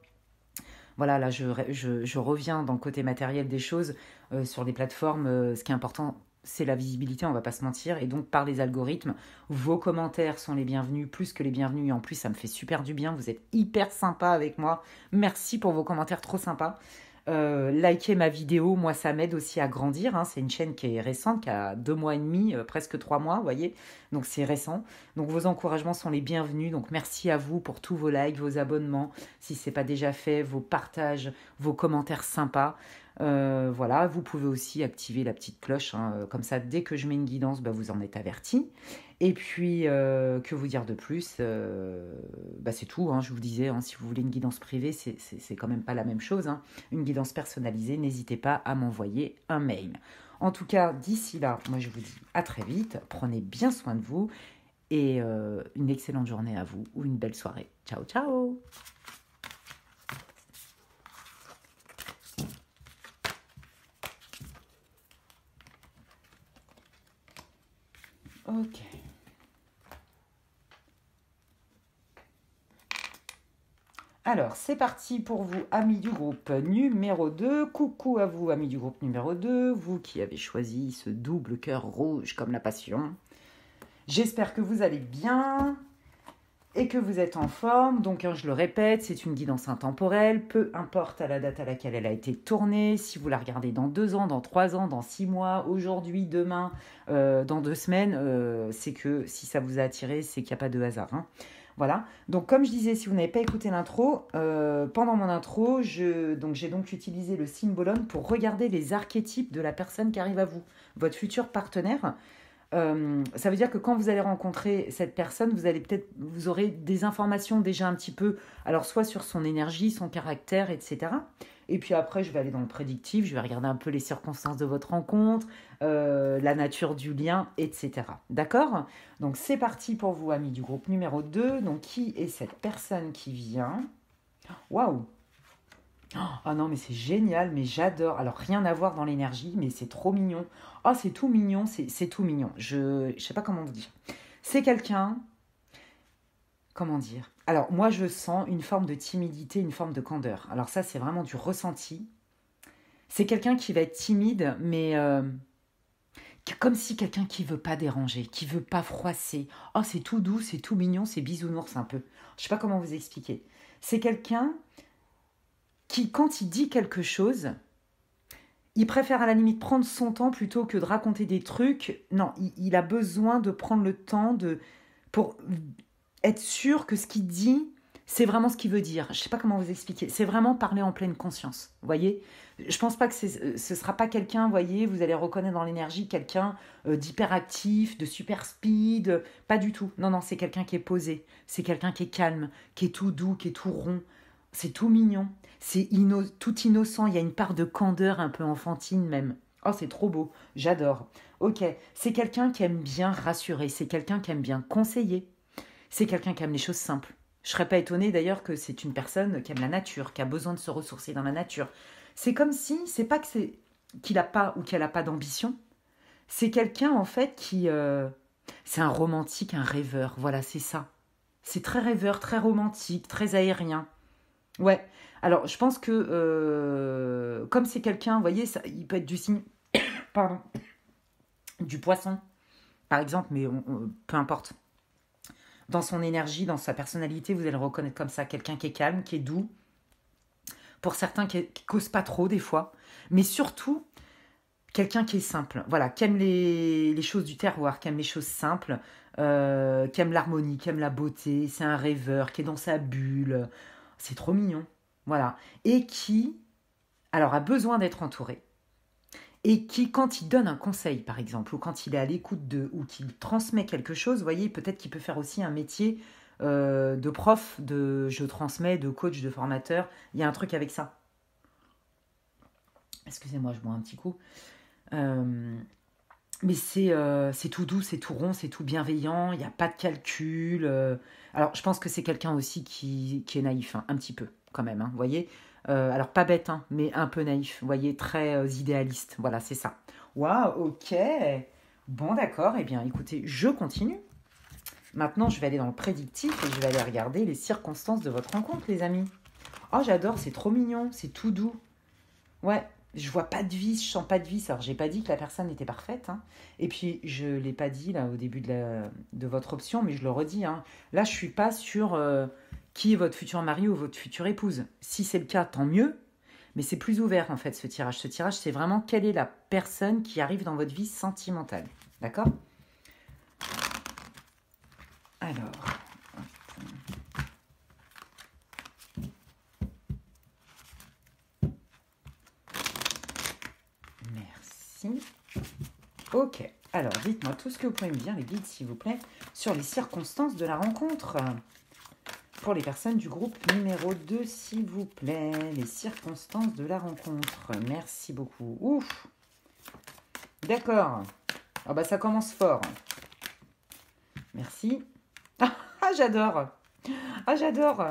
Voilà, là, je reviens dans le côté matériel des choses sur les plateformes. Ce qui est important, c'est la visibilité, on va pas se mentir. Et donc, par les algorithmes, vos commentaires sont les bienvenus, plus que les bienvenus. Et en plus, ça me fait super du bien. Vous êtes hyper sympa avec moi. Merci pour vos commentaires trop sympas. Likez ma vidéo, moi ça m'aide aussi à grandir, hein. C'est une chaîne qui est récente, qui a 2 mois et demi, presque 3 mois, vous voyez, donc c'est récent. Donc vos encouragements sont les bienvenus, donc merci à vous pour tous vos likes, vos abonnements, si ce n'est pas déjà fait, vos partages, vos commentaires sympas. Voilà, vous pouvez aussi activer la petite cloche, hein, comme ça dès que je mets une guidance, bah, vous en êtes avertis. Et puis, que vous dire de plus, bah, c'est tout, hein, je vous disais, hein, si vous voulez une guidance privée, c'est quand même pas la même chose, hein. Une guidance personnalisée, n'hésitez pas à m'envoyer un mail. En tout cas, d'ici là, moi je vous dis à très vite, prenez bien soin de vous et une excellente journée à vous ou une belle soirée. Ciao, ciao! Ok. Alors, c'est parti pour vous, amis du groupe numéro 2. Coucou à vous, amis du groupe numéro 2. Vous qui avez choisi ce double cœur rouge comme la passion. J'espère que vous allez bien et que vous êtes en forme. Donc, hein, je le répète, c'est une guidance intemporelle. Peu importe à la date à laquelle elle a été tournée. Si vous la regardez dans 2 ans, dans 3 ans, dans 6 mois, aujourd'hui, demain, dans 2 semaines, c'est que si ça vous a attiré, c'est qu'il n'y a pas de hasard, hein. Voilà, donc comme je disais, si vous n'avez pas écouté l'intro, pendant mon intro, j'ai donc utilisé le symbolone pour regarder les archétypes de la personne qui arrive à vous, votre futur partenaire. Ça veut dire que quand vous allez rencontrer cette personne, vous aurez des informations déjà un petit peu, alors soit sur son énergie, son caractère, etc. Et puis après, je vais aller dans le prédictif, je vais regarder un peu les circonstances de votre rencontre, la nature du lien, etc. D'accord? Donc c'est parti pour vous, amis du groupe numéro 2. Donc qui est cette personne qui vient? Waouh! Ah non, mais c'est génial, mais j'adore. Alors rien à voir dans l'énergie, mais c'est trop mignon. Oh, c'est tout mignon, c'est tout mignon. Je sais pas comment vous dire. C'est quelqu'un... Comment dire? Alors, moi, je sens une forme de timidité, une forme de candeur. Alors ça, c'est vraiment du ressenti. C'est quelqu'un qui va être timide, mais comme si quelqu'un qui veut pas déranger, qui veut pas froisser. Oh, c'est tout doux, c'est tout mignon, c'est bisounours un peu. Je sais pas comment vous expliquer. C'est quelqu'un qui, quand il dit quelque chose, il préfère à la limite prendre son temps plutôt que de raconter des trucs. Non, il a besoin de prendre le temps pour être sûr que ce qu'il dit, c'est vraiment ce qu'il veut dire. Je ne sais pas comment vous expliquer. C'est vraiment parler en pleine conscience. Vous voyez? Je pense pas que ce ne sera pas quelqu'un, vous voyez, vous allez reconnaître dans l'énergie quelqu'un d'hyperactif, de super speed. Pas du tout. Non, non, c'est quelqu'un qui est posé. C'est quelqu'un qui est calme, qui est tout doux, qui est tout rond. C'est tout mignon. C'est tout innocent. Il y a une part de candeur un peu enfantine même. Oh, c'est trop beau. J'adore. Ok. C'est quelqu'un qui aime bien rassurer. C'est quelqu'un qui aime bien conseiller. C'est quelqu'un qui aime les choses simples. Je serais pas étonnée d'ailleurs que c'est une personne qui aime la nature, qui a besoin de se ressourcer dans la nature. C'est comme si, c'est pas que c'est qu'il a pas ou qu'elle a pas d'ambition, c'est quelqu'un en fait qui, c'est un romantique, un rêveur. Voilà, c'est ça. C'est très rêveur, très romantique, très aérien. Ouais. Alors, je pense que comme c'est quelqu'un, vous voyez, ça, il peut être du signe, pardon, du poisson, par exemple, mais peu importe. Dans son énergie, dans sa personnalité, vous allez le reconnaître comme ça, quelqu'un qui est calme, qui est doux. Pour certains, qui cause pas trop des fois, mais surtout quelqu'un qui est simple. Voilà, qui aime les choses du terroir, qui aime les choses simples, qui aime l'harmonie, qui aime la beauté. C'est un rêveur, qui est dans sa bulle. C'est trop mignon. Voilà. Et qui, alors, a besoin d'être entouré. Et qui, quand il donne un conseil, par exemple, ou quand il est à l'écoute de, ou qu'il transmet quelque chose, vous voyez, peut-être qu'il peut faire aussi un métier de prof, de je transmets, de coach, de formateur. Il y a un truc avec ça. Excusez-moi, je bois un petit coup. Euh, mais c'est tout doux, c'est tout rond, c'est tout bienveillant, il n'y a pas de calcul. Alors, je pense que c'est quelqu'un aussi qui est naïf, hein, un petit peu, quand même, hein, vous voyez. Alors, pas bête, hein, mais un peu naïf, vous voyez, très idéaliste. Voilà, c'est ça. Waouh, ok. Bon, d'accord, eh bien, écoutez, je continue. Maintenant, je vais aller dans le prédictif et je vais aller regarder les circonstances de votre rencontre, les amis. Oh, j'adore, c'est trop mignon, c'est tout doux. Ouais, je vois pas de vis, je sens pas de vis. Alors, j'ai pas dit que la personne était parfaite, hein. Et puis, je l'ai pas dit là au début de votre option, mais je le redis, hein. Là, je suis pas sur qui est votre futur mari ou votre future épouse. Si c'est le cas, tant mieux. Mais c'est plus ouvert en fait ce tirage. Ce tirage, c'est vraiment quelle est la personne qui arrive dans votre vie sentimentale. D'accord? Alors, merci. Ok. Alors, dites-moi tout ce que vous pouvez me dire, les guides, s'il vous plaît, sur les circonstances de la rencontre. Pour les personnes du groupe numéro 2, s'il vous plaît, les circonstances de la rencontre. Merci beaucoup. Ouf. D'accord. Ah bah ça commence fort. Merci. Ah, j'adore. Ah, j'adore.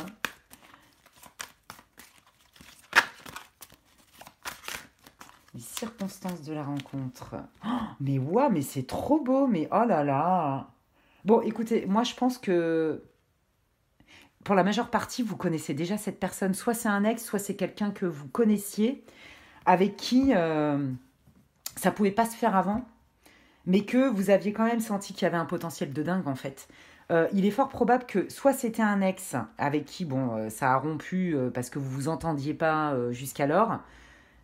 Les circonstances de la rencontre. Oh, mais ouais, mais c'est trop beau, mais oh là là. Bon, écoutez, moi je pense que pour la majeure partie, vous connaissez déjà cette personne. Soit c'est un ex, soit c'est quelqu'un que vous connaissiez, avec qui ça pouvait pas se faire avant, mais que vous aviez quand même senti qu'il y avait un potentiel de dingue en fait. Il est fort probable que soit c'était un ex avec qui bon ça a rompu parce que vous vous entendiez pas jusqu'alors,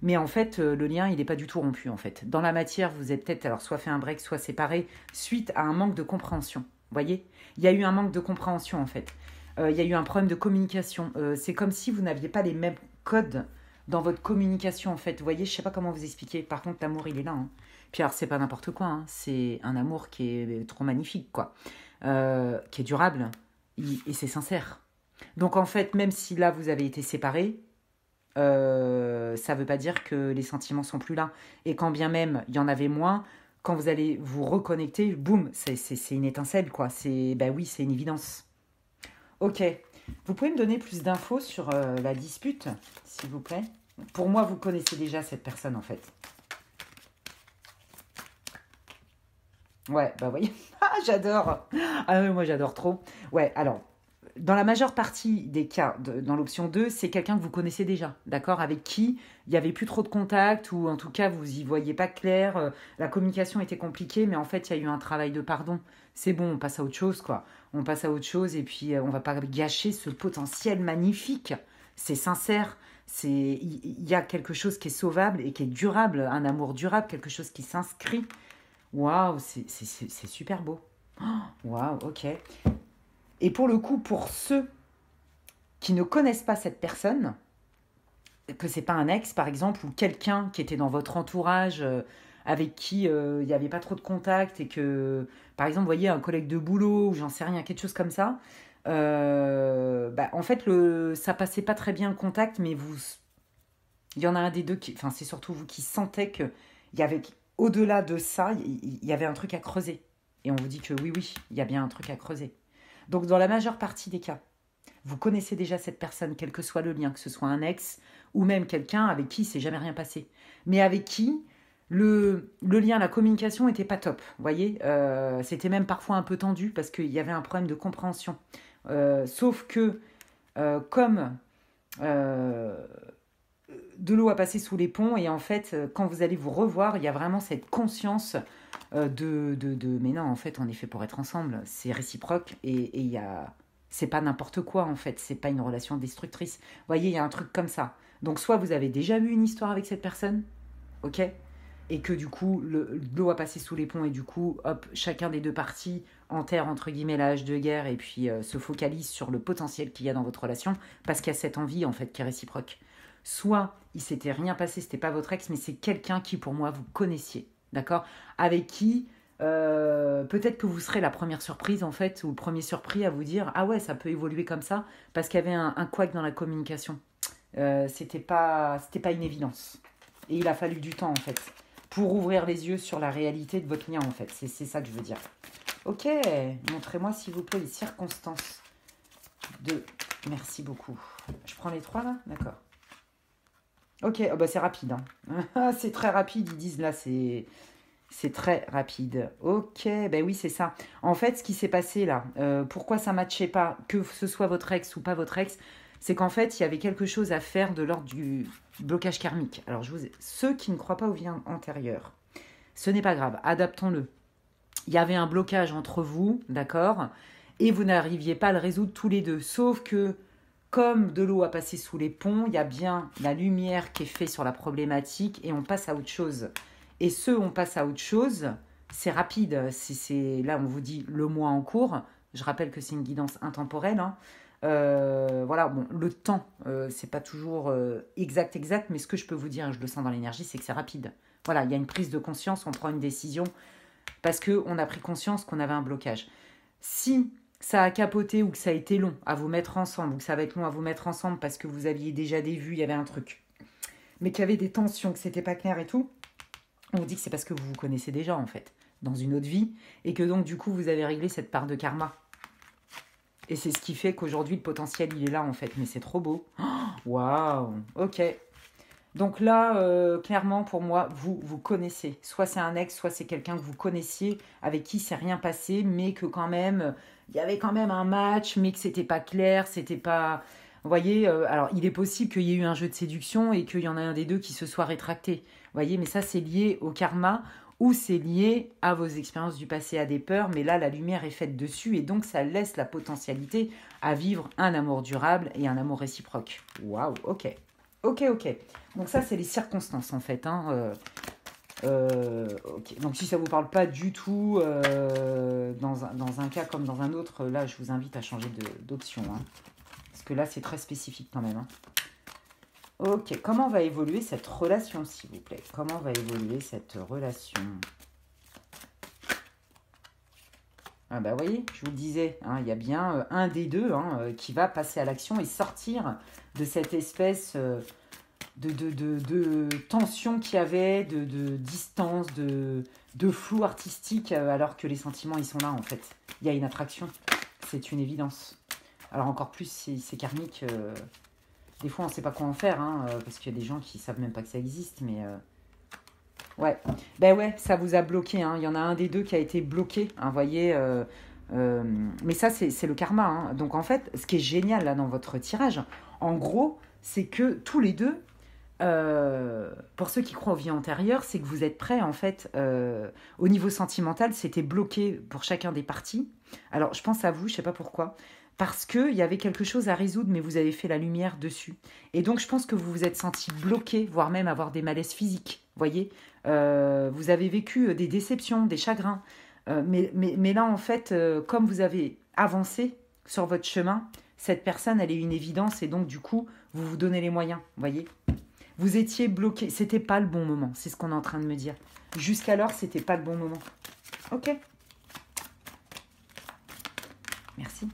mais en fait le lien il n'est pas du tout rompu en fait. Dans la matière vous êtes peut-être alors soit fait un break soit séparés suite à un manque de compréhension. Vous voyez, il y a eu un manque de compréhension en fait. Il y a eu un problème de communication. C'est comme si vous n'aviez pas les mêmes codes dans votre communication en fait. Vous voyez, je sais pas comment vous expliquer. Par contre l'amour il est là, hein. Puis alors, c'est pas n'importe quoi, hein. C'est un amour qui est trop magnifique, quoi. Qui est durable et c'est sincère. Donc, en fait, même si là, vous avez été séparés, ça veut pas dire que les sentiments sont plus là. Et quand bien même il y en avait moins, quand vous allez vous reconnecter, boum, c'est une étincelle, quoi. Ben oui, c'est une évidence. Ok. Vous pouvez me donner plus d'infos sur la dispute, s'il vous plaît? Pour moi, vous connaissez déjà cette personne, en fait. Ouais, bah oui. Ah, j'adore. Ah oui, moi j'adore trop. Ouais, alors, dans la majeure partie des cas, dans l'option 2, c'est quelqu'un que vous connaissez déjà, d'accord? Avec qui il n'y avait plus trop de contact, ou en tout cas vous y voyez pas clair, la communication était compliquée, mais en fait il y a eu un travail de pardon. C'est bon, on passe à autre chose, quoi. On passe à autre chose et puis on va pas gâcher ce potentiel magnifique. C'est sincère, il y a quelque chose qui est sauvable et qui est durable, un amour durable, quelque chose qui s'inscrit. Waouh, c'est super beau. Oh, waouh, ok. Et pour le coup, pour ceux qui ne connaissent pas cette personne, que c'est pas un ex par exemple, ou quelqu'un qui était dans votre entourage avec qui il n'y avait pas trop de contact et que, par exemple, vous voyez un collègue de boulot ou j'en sais rien, quelque chose comme ça, bah, en fait, ça passait pas très bien le contact, mais il y en a un des deux qui, enfin, c'est surtout vous qui sentez que il y avait, au-delà de ça, il y avait un truc à creuser. Et on vous dit que oui, oui, il y a bien un truc à creuser. Donc, dans la majeure partie des cas, vous connaissez déjà cette personne, quel que soit le lien, que ce soit un ex ou même quelqu'un avec qui il s'est jamais rien passé, mais avec qui le lien, la communication était pas top. Vous voyez, c'était même parfois un peu tendu parce qu'il y avait un problème de compréhension. Sauf que comme euh, de l'eau a passé sous les ponts et en fait, quand vous allez vous revoir, il y a vraiment cette conscience mais non, en fait, on est fait pour être ensemble. C'est réciproque et il y a, c'est pas n'importe quoi en fait. C'est pas une relation destructrice. Vous voyez, il y a un truc comme ça. Donc soit vous avez déjà eu une histoire avec cette personne, ok, et que du coup l'eau a passé sous les ponts et du coup hop, chacun des deux parties enterre entre guillemets la hache de guerre et puis se focalise sur le potentiel qu'il y a dans votre relation parce qu'il y a cette envie en fait qui est réciproque. Soit il s'était rien passé, c'était pas votre ex, mais c'est quelqu'un qui pour moi vous connaissiez, d'accord, avec qui peut-être que vous serez la première surprise en fait ou le premier surpris à vous dire ah ouais ça peut évoluer comme ça parce qu'il y avait un couac dans la communication. C'était pas une évidence. Et il a fallu du temps, en fait, pour ouvrir les yeux sur la réalité de votre lien, en fait. C'est ça que je veux dire. Ok, montrez-moi, s'il vous plaît, les circonstances de... Merci beaucoup. Je prends les trois, là. D'accord. Ok, oh bah c'est rapide. Hein. C'est très rapide, ils disent là, c'est très rapide. Ok, ben oui, c'est ça. En fait, ce qui s'est passé là, pourquoi ça ne matchait pas, que ce soit votre ex ou pas votre ex, c'est qu'en fait, il y avait quelque chose à faire de l'ordre du blocage karmique. Alors, ceux qui ne croient pas aux vies antérieures, ce n'est pas grave, adaptons-le. Il y avait un blocage entre vous, d'accord, et vous n'arriviez pas à le résoudre tous les deux. Sauf que, comme de l'eau a passé sous les ponts, il y a bien la lumière qui est faite sur la problématique et on passe à autre chose. Et on passe à autre chose, c'est rapide. Là, on vous dit le mois en cours. Je rappelle que c'est une guidance intemporelle. Hein. Voilà, bon, le temps, c'est pas toujours exact, mais ce que je peux vous dire, je le sens dans l'énergie, c'est que c'est rapide. Voilà, il y a une prise de conscience, on prend une décision parce qu'on a pris conscience qu'on avait un blocage. Si ça a capoté ou que ça a été long à vous mettre ensemble, ou que ça va être long à vous mettre ensemble parce que vous aviez déjà des vues, il y avait un truc, mais qu'il y avait des tensions, que c'était pas clair et tout, on vous dit que c'est parce que vous vous connaissez déjà en fait, dans une autre vie, et que donc du coup vous avez réglé cette part de karma. Et c'est ce qui fait qu'aujourd'hui, le potentiel, il est là, en fait. Mais c'est trop beau. Waouh. Ok. Donc là, clairement, pour moi, vous connaissez. Soit c'est un ex, soit c'est quelqu'un que vous connaissiez, avec qui c'est rien passé, mais que quand même, il y avait quand même un match, mais que c'était pas clair, c'était pas... Vous voyez, alors il est possible qu'il y ait eu un jeu de séduction et qu'il y en a un des deux qui se soit rétracté. Vous voyez, mais ça, c'est lié au karma ou c'est lié à vos expériences du passé, à des peurs, mais là, la lumière est faite dessus et donc ça laisse la potentialité à vivre un amour durable et un amour réciproque. Waouh, ok. Ok. Donc ça, c'est les circonstances, en fait. Hein. Ok. Donc si ça ne vous parle pas du tout dans un cas comme dans un autre, là, je vous invite à changer d'option. Hein. Parce que là, c'est très spécifique quand même. Hein. Ok, comment va évoluer cette relation, s'il vous plaît? Comment va évoluer cette relation? Ah bah oui, je vous le disais, hein, il y a bien un des deux qui va passer à l'action et sortir de cette espèce de tension qu'il y avait, de distance, de flou artistique, alors que les sentiments, ils sont là en fait. Il y a une attraction, c'est une évidence. Alors encore plus, c'est karmique... Des fois, on ne sait pas quoi en faire, hein, parce qu'il y a des gens qui ne savent même pas que ça existe, mais... Ouais, ben ouais, ça vous a bloqué, hein. Il y en a un des deux qui a été bloqué, hein, voyez. Mais ça, c'est le karma. Hein. Donc en fait, ce qui est génial là dans votre tirage, en gros, c'est que tous les deux, pour ceux qui croient aux vies antérieures, c'est que vous êtes prêts, en fait, au niveau sentimental, c'était bloqué pour chacun des parties. Alors, je pense à vous, je ne sais pas pourquoi. Parce qu'il y avait quelque chose à résoudre, mais vous avez fait la lumière dessus. Et donc, je pense que vous vous êtes senti bloqué, voire même avoir des malaises physiques. Voyez, vous avez vécu des déceptions, des chagrins. Mais là, en fait, comme vous avez avancé sur votre chemin, cette personne, elle est une évidence. Et donc, du coup, vous vous donnez les moyens. Voyez, vous étiez bloqué. C'était pas le bon moment. C'est ce qu'on est en train de me dire. Jusqu'alors, c'était pas le bon moment. Ok. Merci.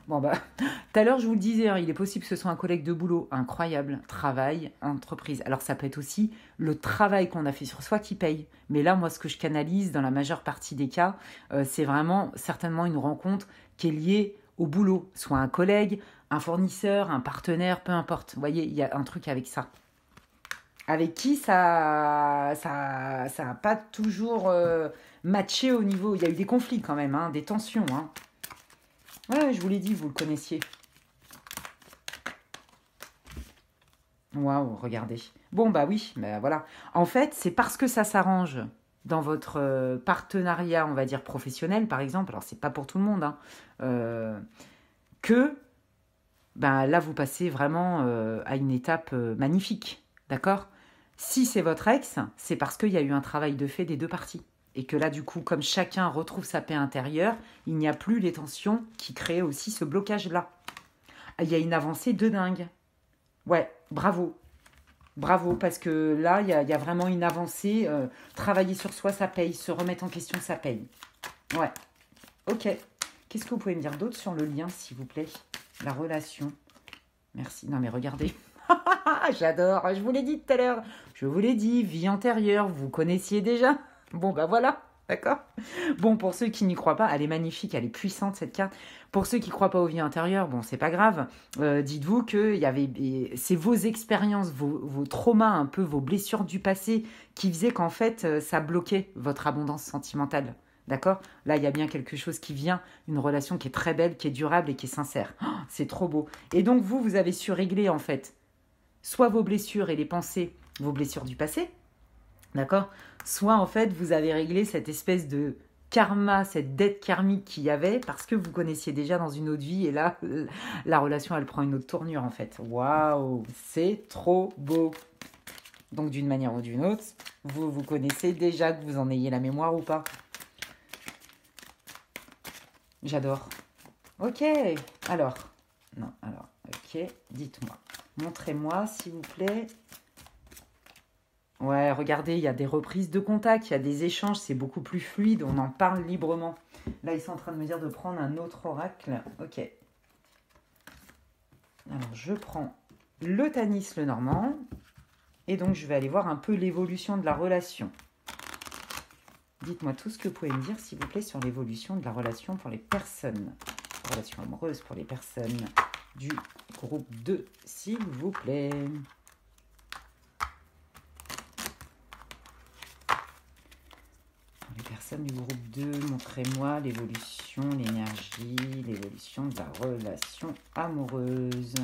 Bon, bah, tout à l'heure, je vous le disais, hein, il est possible que ce soit un collègue de boulot incroyable, travail, entreprise. Alors, ça peut être aussi le travail qu'on a fait sur soi qui paye. Mais là, moi, ce que je canalise dans la majeure partie des cas, c'est vraiment certainement une rencontre qui est liée au boulot. Soit un collègue, un fournisseur, un partenaire, peu importe. Vous voyez, il y a un truc avec ça. Avec qui ça a pas toujours matché au niveau. Il y a eu des conflits quand même, hein, des tensions. Hein. Ouais, je vous l'ai dit, vous le connaissiez. Waouh, regardez. Bon, bah oui, bah voilà. En fait, c'est parce que ça s'arrange dans votre partenariat, on va dire professionnel, par exemple. Alors, c'est pas pour tout le monde, hein, euh, que ben, là, vous passez vraiment à une étape magnifique. D'accord? Si c'est votre ex, c'est parce qu'il y a eu un travail de fait des deux parties. Et que là, du coup, comme chacun retrouve sa paix intérieure, il n'y a plus les tensions qui créent aussi ce blocage-là. Il y a une avancée de dingue. Ouais, bravo. Bravo, parce que là, il y a vraiment une avancée. Travailler sur soi, ça paye. Se remettre en question, ça paye. Ouais, ok. Qu'est-ce que vous pouvez me dire d'autre sur le lien, s'il vous plaît? La relation. Merci. Non, mais regardez. J'adore. Je vous l'ai dit tout à l'heure. Je vous l'ai dit, vie antérieure, vous connaissiez déjà. Bon, bah voilà. D'accord? Bon, pour ceux qui n'y croient pas, elle est magnifique, elle est puissante cette carte. Pour ceux qui ne croient pas aux vies antérieures, bon, c'est pas grave. Dites-vous que c'est vos expériences, vos traumas, un peu vos blessures du passé qui faisaient qu'en fait, ça bloquait votre abondance sentimentale. D'accord? Là, il y a bien quelque chose qui vient, une relation qui est très belle, qui est durable et qui est sincère. Oh, c'est trop beau. Et donc, vous avez su régler, en fait, soit vos blessures et les pensées, vos blessures du passé, d'accord? Soit en fait, vous avez réglé cette espèce de karma, cette dette karmique qu'il y avait parce que vous connaissiez déjà dans une autre vie et là, la relation, elle prend une autre tournure en fait. Waouh, c'est trop beau. Donc d'une manière ou d'une autre, vous connaissez déjà, que vous en ayez la mémoire ou pas. J'adore. Ok, alors, non, alors, ok, dites-moi. Montrez-moi, s'il vous plaît. Ouais, regardez, il y a des reprises de contact, il y a des échanges, c'est beaucoup plus fluide, on en parle librement. Là, ils sont en train de me dire de prendre un autre oracle. Ok. Alors, je prends le Tanis, le Normand. Et donc, je vais aller voir un peu l'évolution de la relation. Dites-moi tout ce que vous pouvez me dire, s'il vous plaît, sur l'évolution de la relation pour les personnes. Relation amoureuse pour les personnes du groupe 2, s'il vous plaît. Les personnes du groupe 2, montrez-moi l'évolution, l'énergie, l'évolution de la relation amoureuse.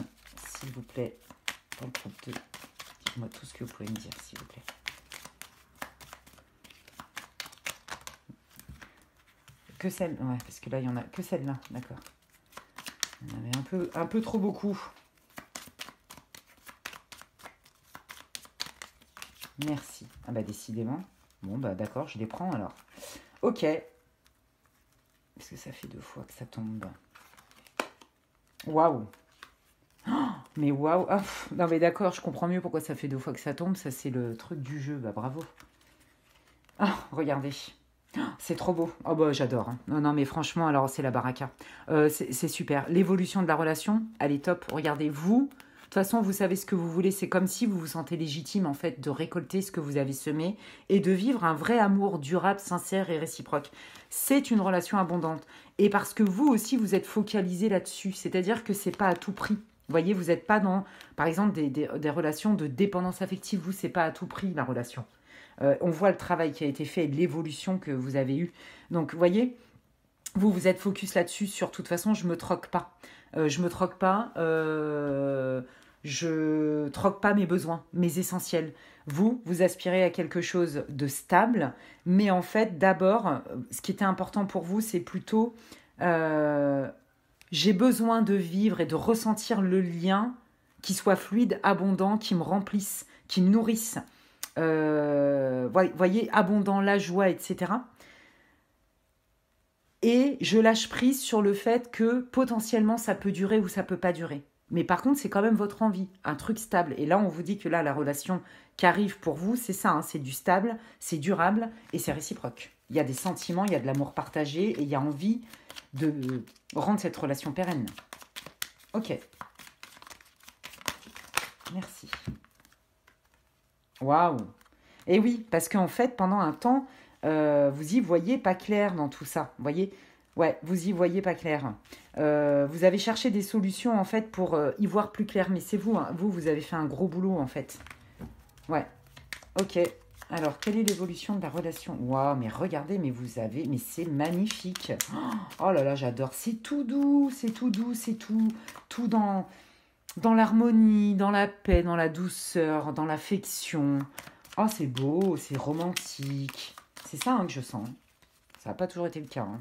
S'il vous plaît, pour le groupe 2, dites-moi tout ce que vous pouvez me dire, s'il vous plaît. Que celle, ouais, parce que là, il y en a que celle-là, d'accord. Il y en avait un peu trop beaucoup. Merci. Ah bah décidément. Bon bah d'accord, je les prends alors. Ok. Parce que ça fait 2 fois que ça tombe. Waouh. Oh, mais waouh. Ah, non mais d'accord, je comprends mieux pourquoi ça fait 2 fois que ça tombe. Ça c'est le truc du jeu. Bah bravo. Ah, regardez. C'est trop beau. Oh bah j'adore. Hein. Non, non, mais franchement, alors c'est la baraka. C'est super. L'évolution de la relation, elle est top. Regardez, vous, de toute façon, vous savez ce que vous voulez. C'est comme si vous vous sentez légitime, en fait, de récolter ce que vous avez semé et de vivre un vrai amour durable, sincère et réciproque. C'est une relation abondante. Et parce que vous aussi, vous êtes focalisé là-dessus. C'est-à-dire que c'est pas à tout prix. Vous voyez, vous n'êtes pas dans, par exemple, des relations de dépendance affective. Vous, c'est pas à tout prix, la relation. On voit le travail qui a été fait et l'évolution que vous avez eue. Donc, vous voyez, vous êtes focus là-dessus. Sur de toute façon, je ne me troque pas. Je me troque pas. Je troque pas mes besoins, mes essentiels. Vous aspirez à quelque chose de stable. Mais en fait, d'abord, ce qui était important pour vous, c'est plutôt... j'ai besoin de vivre et de ressentir le lien qui soit fluide, abondant, qui me remplisse, qui me nourrisse. Voyez, abondant, la joie, etc. Et je lâche prise sur le fait que potentiellement ça peut durer ou ça peut pas durer. Mais par contre, c'est quand même votre envie, un truc stable. Et là, on vous dit que là, la relation qui arrive pour vous, c'est ça, hein, c'est du stable, c'est durable et c'est réciproque. Il y a des sentiments, il y a de l'amour partagé et il y a envie de rendre cette relation pérenne. Ok. Merci. Waouh! Et oui, parce qu'en fait, pendant un temps, vous y voyez pas clair dans tout ça. Vous voyez? Ouais, vous y voyez pas clair. Vous avez cherché des solutions en fait pour y voir plus clair, mais c'est vous, hein. Vous avez fait un gros boulot en fait. Ouais, ok. Alors, quelle est l'évolution de la relation? Waouh, mais regardez, mais vous avez... Mais c'est magnifique. Oh là là, j'adore. C'est tout doux, c'est tout doux, c'est tout... Tout dans l'harmonie, dans la paix, dans la douceur, dans l'affection. Oh, c'est beau, c'est romantique. C'est ça hein, que je sens. Ça n'a pas toujours été le cas. Hein.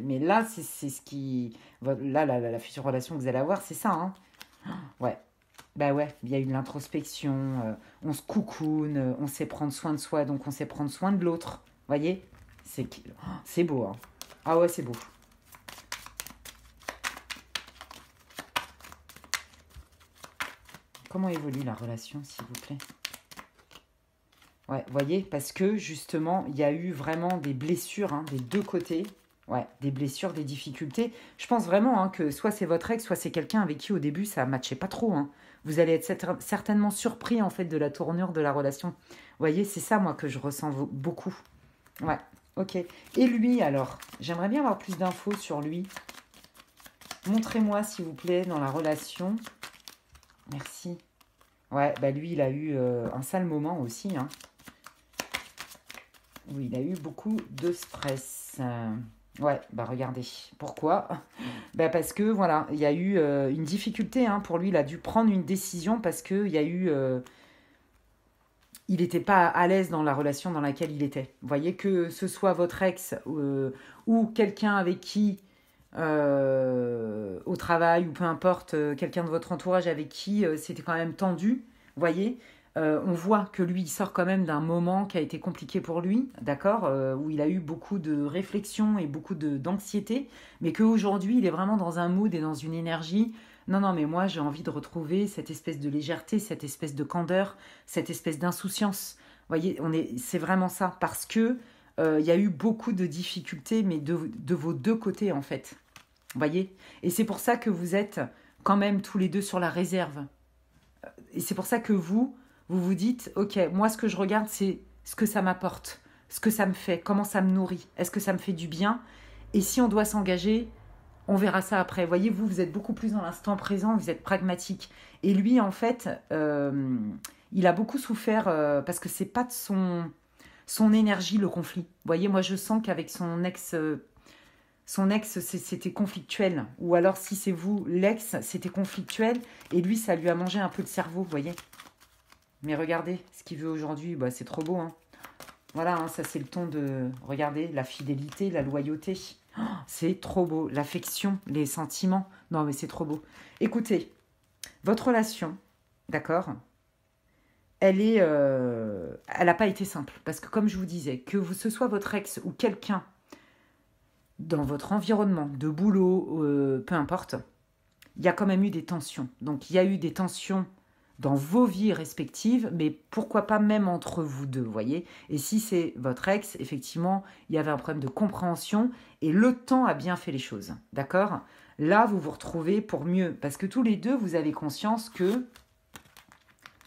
Mais là, c'est ce qui... Là, la future relation que vous allez avoir, c'est ça. Hein. Ouais. Bah ouais, il y a eu de l'introspection, on se coucoune, on sait prendre soin de soi, donc on sait prendre soin de l'autre. Voyez? C'est beau, hein. Ah ouais, c'est beau. Comment évolue la relation, s'il vous plaît? Ouais, voyez, parce que justement, il y a eu vraiment des blessures hein, des deux côtés. Ouais, des blessures, des difficultés. Je pense vraiment hein, que soit c'est votre ex, soit c'est quelqu'un avec qui au début ça ne matchait pas trop. Hein. Vous allez être certainement surpris en fait de la tournure de la relation. Vous voyez, c'est ça moi que je ressens beaucoup. Ouais, ok. Et lui alors, j'aimerais bien avoir plus d'infos sur lui. Montrez-moi s'il vous plaît dans la relation. Merci. Ouais, bah lui il a eu un sale moment aussi. Hein. Oui, il a eu beaucoup de stress. Ouais, bah regardez. Pourquoi? Bah parce que voilà, il y a eu une difficulté hein, pour lui. Il a dû prendre une décision parce que il y a eu, il n'était pas à l'aise dans la relation dans laquelle il était. Vous voyez que ce soit votre ex ou quelqu'un avec qui au travail ou peu importe, quelqu'un de votre entourage avec qui c'était quand même tendu. Vous voyez, on voit que lui, il sort quand même d'un moment qui a été compliqué pour lui, d'accord, où il a eu beaucoup de réflexion et beaucoup d'anxiété, mais qu'aujourd'hui, il est vraiment dans un mood et dans une énergie. Non, non, mais moi, j'ai envie de retrouver cette espèce de légèreté, cette espèce de candeur, cette espèce d'insouciance. Vous voyez, c'est vraiment ça, parce que il y a eu beaucoup de difficultés, mais de vos deux côtés, en fait. Vous voyez? Et c'est pour ça que vous êtes quand même tous les deux sur la réserve. Et c'est pour ça que vous vous dites, ok, moi ce que je regarde, c'est ce que ça m'apporte, ce que ça me fait, comment ça me nourrit, est-ce que ça me fait du bien? Et si on doit s'engager, on verra ça après. Voyez, vous êtes beaucoup plus dans l'instant présent, vous êtes pragmatique. Et lui, en fait, il a beaucoup souffert parce que c'est pas de son énergie le conflit. Voyez, moi je sens qu'avec son ex, c'était conflictuel. Ou alors, si c'est vous, l'ex, c'était conflictuel. Et lui, ça lui a mangé un peu le cerveau, vous voyez. Mais regardez, ce qu'il veut aujourd'hui, bah, c'est trop beau. Hein. Voilà, hein, ça c'est le ton de... Regardez, la fidélité, la loyauté. Oh, c'est trop beau. L'affection, les sentiments. Non, mais c'est trop beau. Écoutez, votre relation, d'accord, elle n'a pas été simple. Parce que comme je vous disais, ce soit votre ex ou quelqu'un dans votre environnement de boulot, peu importe, il y a quand même eu des tensions. Donc, il y a eu des tensions dans vos vies respectives, mais pourquoi pas même entre vous deux, vous voyez? Et si c'est votre ex, effectivement, il y avait un problème de compréhension et le temps a bien fait les choses, d'accord? Là, vous vous retrouvez pour mieux, parce que tous les deux, vous avez conscience que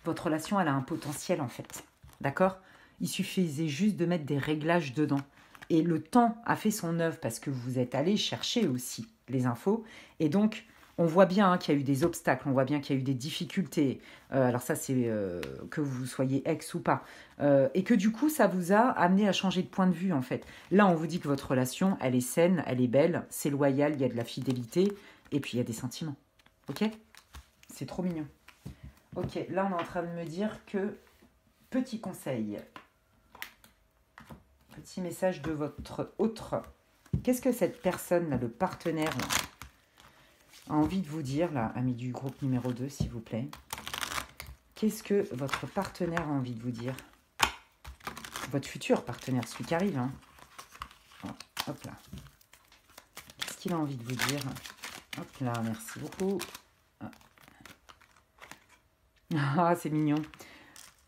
votre relation, elle a un potentiel, en fait, d'accord? Il suffisait juste de mettre des réglages dedans. Et le temps a fait son œuvre parce que vous êtes allé chercher aussi les infos. Et donc, on voit bien hein, qu'il y a eu des obstacles, on voit bien qu'il y a eu des difficultés. Alors ça, c'est que vous soyez ex ou pas. Et que du coup, ça vous a amené à changer de point de vue, en fait. Là, on vous dit que votre relation, elle est saine, elle est belle, c'est loyal, il y a de la fidélité. Et puis, il y a des sentiments. Ok? C'est trop mignon. Ok, là, on est en train de me dire que... Petit conseil... Petit message de votre autre. Qu'est-ce que cette personne, là, le partenaire, là, a envie de vous dire, là, ami du groupe numéro 2, s'il vous plaît? Qu'est-ce que votre partenaire a envie de vous dire? Votre futur partenaire, celui qui arrive. Hein. Oh, hop là. Qu'est-ce qu'il a envie de vous dire? Hop là, merci beaucoup. Ah, c'est mignon.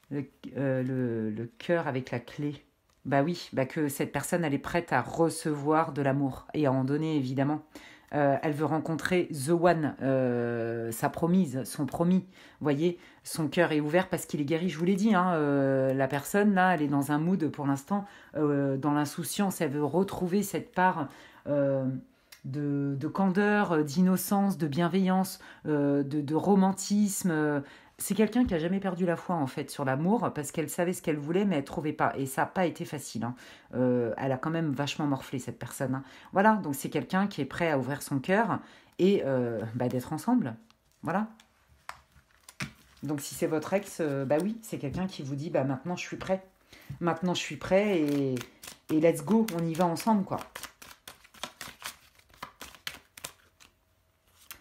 Le cœur avec la clé. Bah oui, bah que cette personne, elle est prête à recevoir de l'amour et à en donner, évidemment. Elle veut rencontrer The One, sa promise, son promis. Vous voyez, son cœur est ouvert parce qu'il est guéri. Je vous l'ai dit, hein, la personne, là, elle est dans un mood, pour l'instant, dans l'insouciance. Elle veut retrouver cette part de candeur, d'innocence, de bienveillance, de romantisme. C'est quelqu'un qui a jamais perdu la foi en fait sur l'amour parce qu'elle savait ce qu'elle voulait mais elle trouvait pas et ça n'a pas été facile. Hein. Elle a quand même vachement morflé cette personne. Hein. Voilà, donc c'est quelqu'un qui est prêt à ouvrir son cœur et d'être ensemble. Voilà. Donc si c'est votre ex, bah oui, c'est quelqu'un qui vous dit bah maintenant je suis prêt. Maintenant je suis prêt et let's go, on y va ensemble quoi.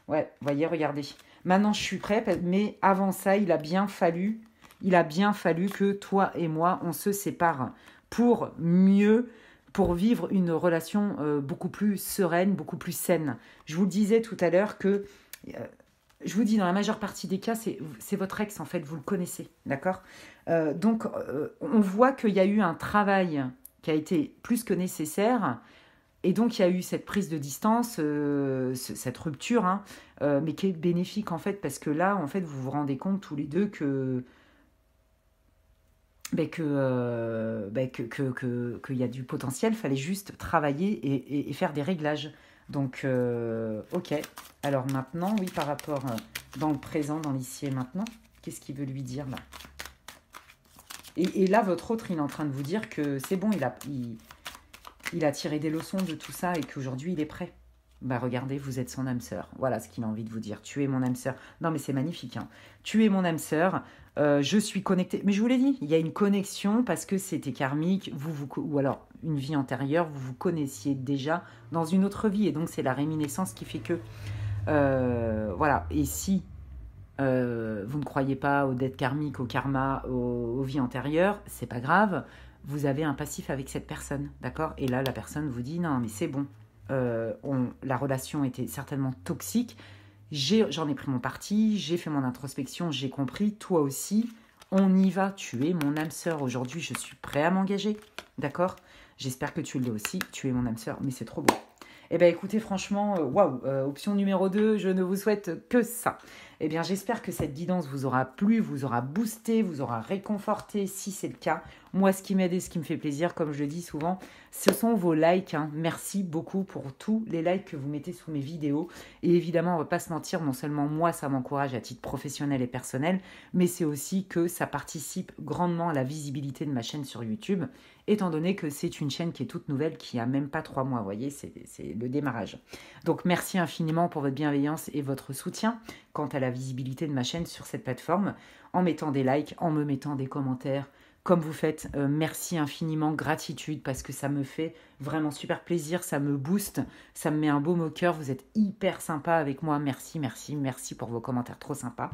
Ouais, voyez, regardez. Maintenant, je suis prêt, mais avant ça, il a bien fallu que toi et moi, on se sépare pour mieux, pour vivre une relation beaucoup plus sereine, beaucoup plus saine. Je vous le disais tout à l'heure que, je vous dis, dans la majeure partie des cas, c'est votre ex, en fait, vous le connaissez, d'accord. Donc, on voit qu'il y a eu un travail qui a été plus que nécessaire. Et donc, il y a eu cette prise de distance, cette rupture, hein, mais qui est bénéfique, en fait, parce que là, en fait, vous vous rendez compte tous les deux qu'il y a du potentiel, il fallait juste travailler et faire des réglages. Donc, ok. Alors maintenant, oui, par rapport dans le présent, dans l'ici et maintenant, qu'est-ce qu'il veut lui dire, là? Et là, votre autre, il est en train de vous dire que c'est bon, il a tiré des leçons de tout ça et qu'aujourd'hui, il est prêt. Bah regardez, vous êtes son âme sœur. Voilà ce qu'il a envie de vous dire. Tu es mon âme sœur. Non mais c'est magnifique. Hein. Tu es mon âme sœur. Je suis connectée. Mais je vous l'ai dit, il y a une connexion parce que c'était karmique. Ou alors une vie antérieure, vous vous connaissiez déjà dans une autre vie. Et donc c'est la réminiscence qui fait que... voilà. Et si vous ne croyez pas aux dettes karmiques, au karma, aux vies antérieures, c'est pas grave. Vous avez un passif avec cette personne, d'accord? Et là, la personne vous dit, non, mais c'est bon. La relation était certainement toxique. J'en ai pris mon parti, j'ai fait mon introspection, j'ai compris. Toi aussi, on y va. Tu es mon âme sœur. Aujourd'hui, je suis prêt à m'engager, d'accord? J'espère que tu l'es aussi. Tu es mon âme sœur, mais c'est trop beau. Eh bien, écoutez, franchement, waouh, option numéro 2, je ne vous souhaite que ça. Eh bien, j'espère que cette guidance vous aura plu, vous aura boosté, vous aura réconforté, si c'est le cas. Moi, ce qui m'aide et ce qui me fait plaisir, comme je le dis souvent, ce sont vos likes. Hein. Merci beaucoup pour tous les likes que vous mettez sous mes vidéos. Et évidemment, on ne va pas se mentir, non seulement moi, ça m'encourage à titre professionnel et personnel, mais c'est aussi que ça participe grandement à la visibilité de ma chaîne sur YouTube, étant donné que c'est une chaîne qui est toute nouvelle, qui a même pas 3 mois, vous voyez, c'est le démarrage. Donc, merci infiniment pour votre bienveillance et votre soutien quant à la visibilité de ma chaîne sur cette plateforme, en mettant des likes, en me mettant des commentaires, comme vous faites. Merci infiniment, gratitude, parce que ça me fait vraiment super plaisir, ça me booste, ça me met un baume au cœur, vous êtes hyper sympa avec moi, merci, merci, merci pour vos commentaires trop sympas.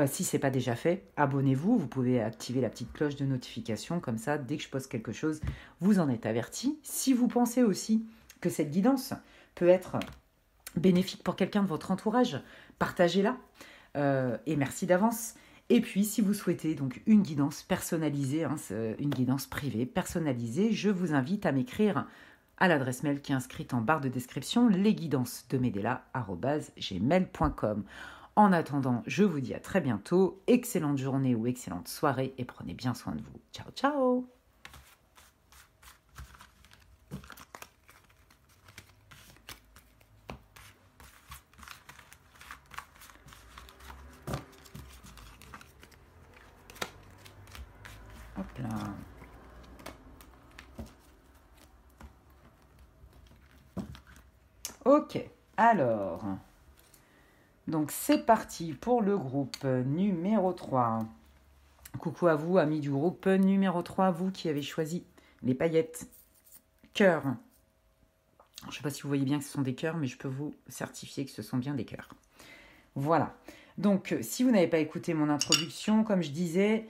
Si ce n'est pas déjà fait, abonnez-vous, vous pouvez activer la petite cloche de notification, comme ça, dès que je poste quelque chose, vous en êtes averti. Si vous pensez aussi que cette guidance peut être bénéfique pour quelqu'un de votre entourage, partagez-la, et merci d'avance. Et puis, si vous souhaitez donc une guidance personnalisée, hein, une guidance privée personnalisée, je vous invite à m'écrire à l'adresse mail qui est inscrite en barre de description, lesguidancesdemedela@gmail.com. En attendant, je vous dis à très bientôt, excellente journée ou excellente soirée et prenez bien soin de vous. Ciao, ciao! Hop là. Ok, alors, donc c'est parti pour le groupe numéro 3. Coucou à vous, amis du groupe numéro 3, vous qui avez choisi les paillettes cœur. Je ne sais pas si vous voyez bien que ce sont des cœurs, mais je peux vous certifier que ce sont bien des cœurs. Voilà. Donc, si vous n'avez pas écouté mon introduction, comme je disais,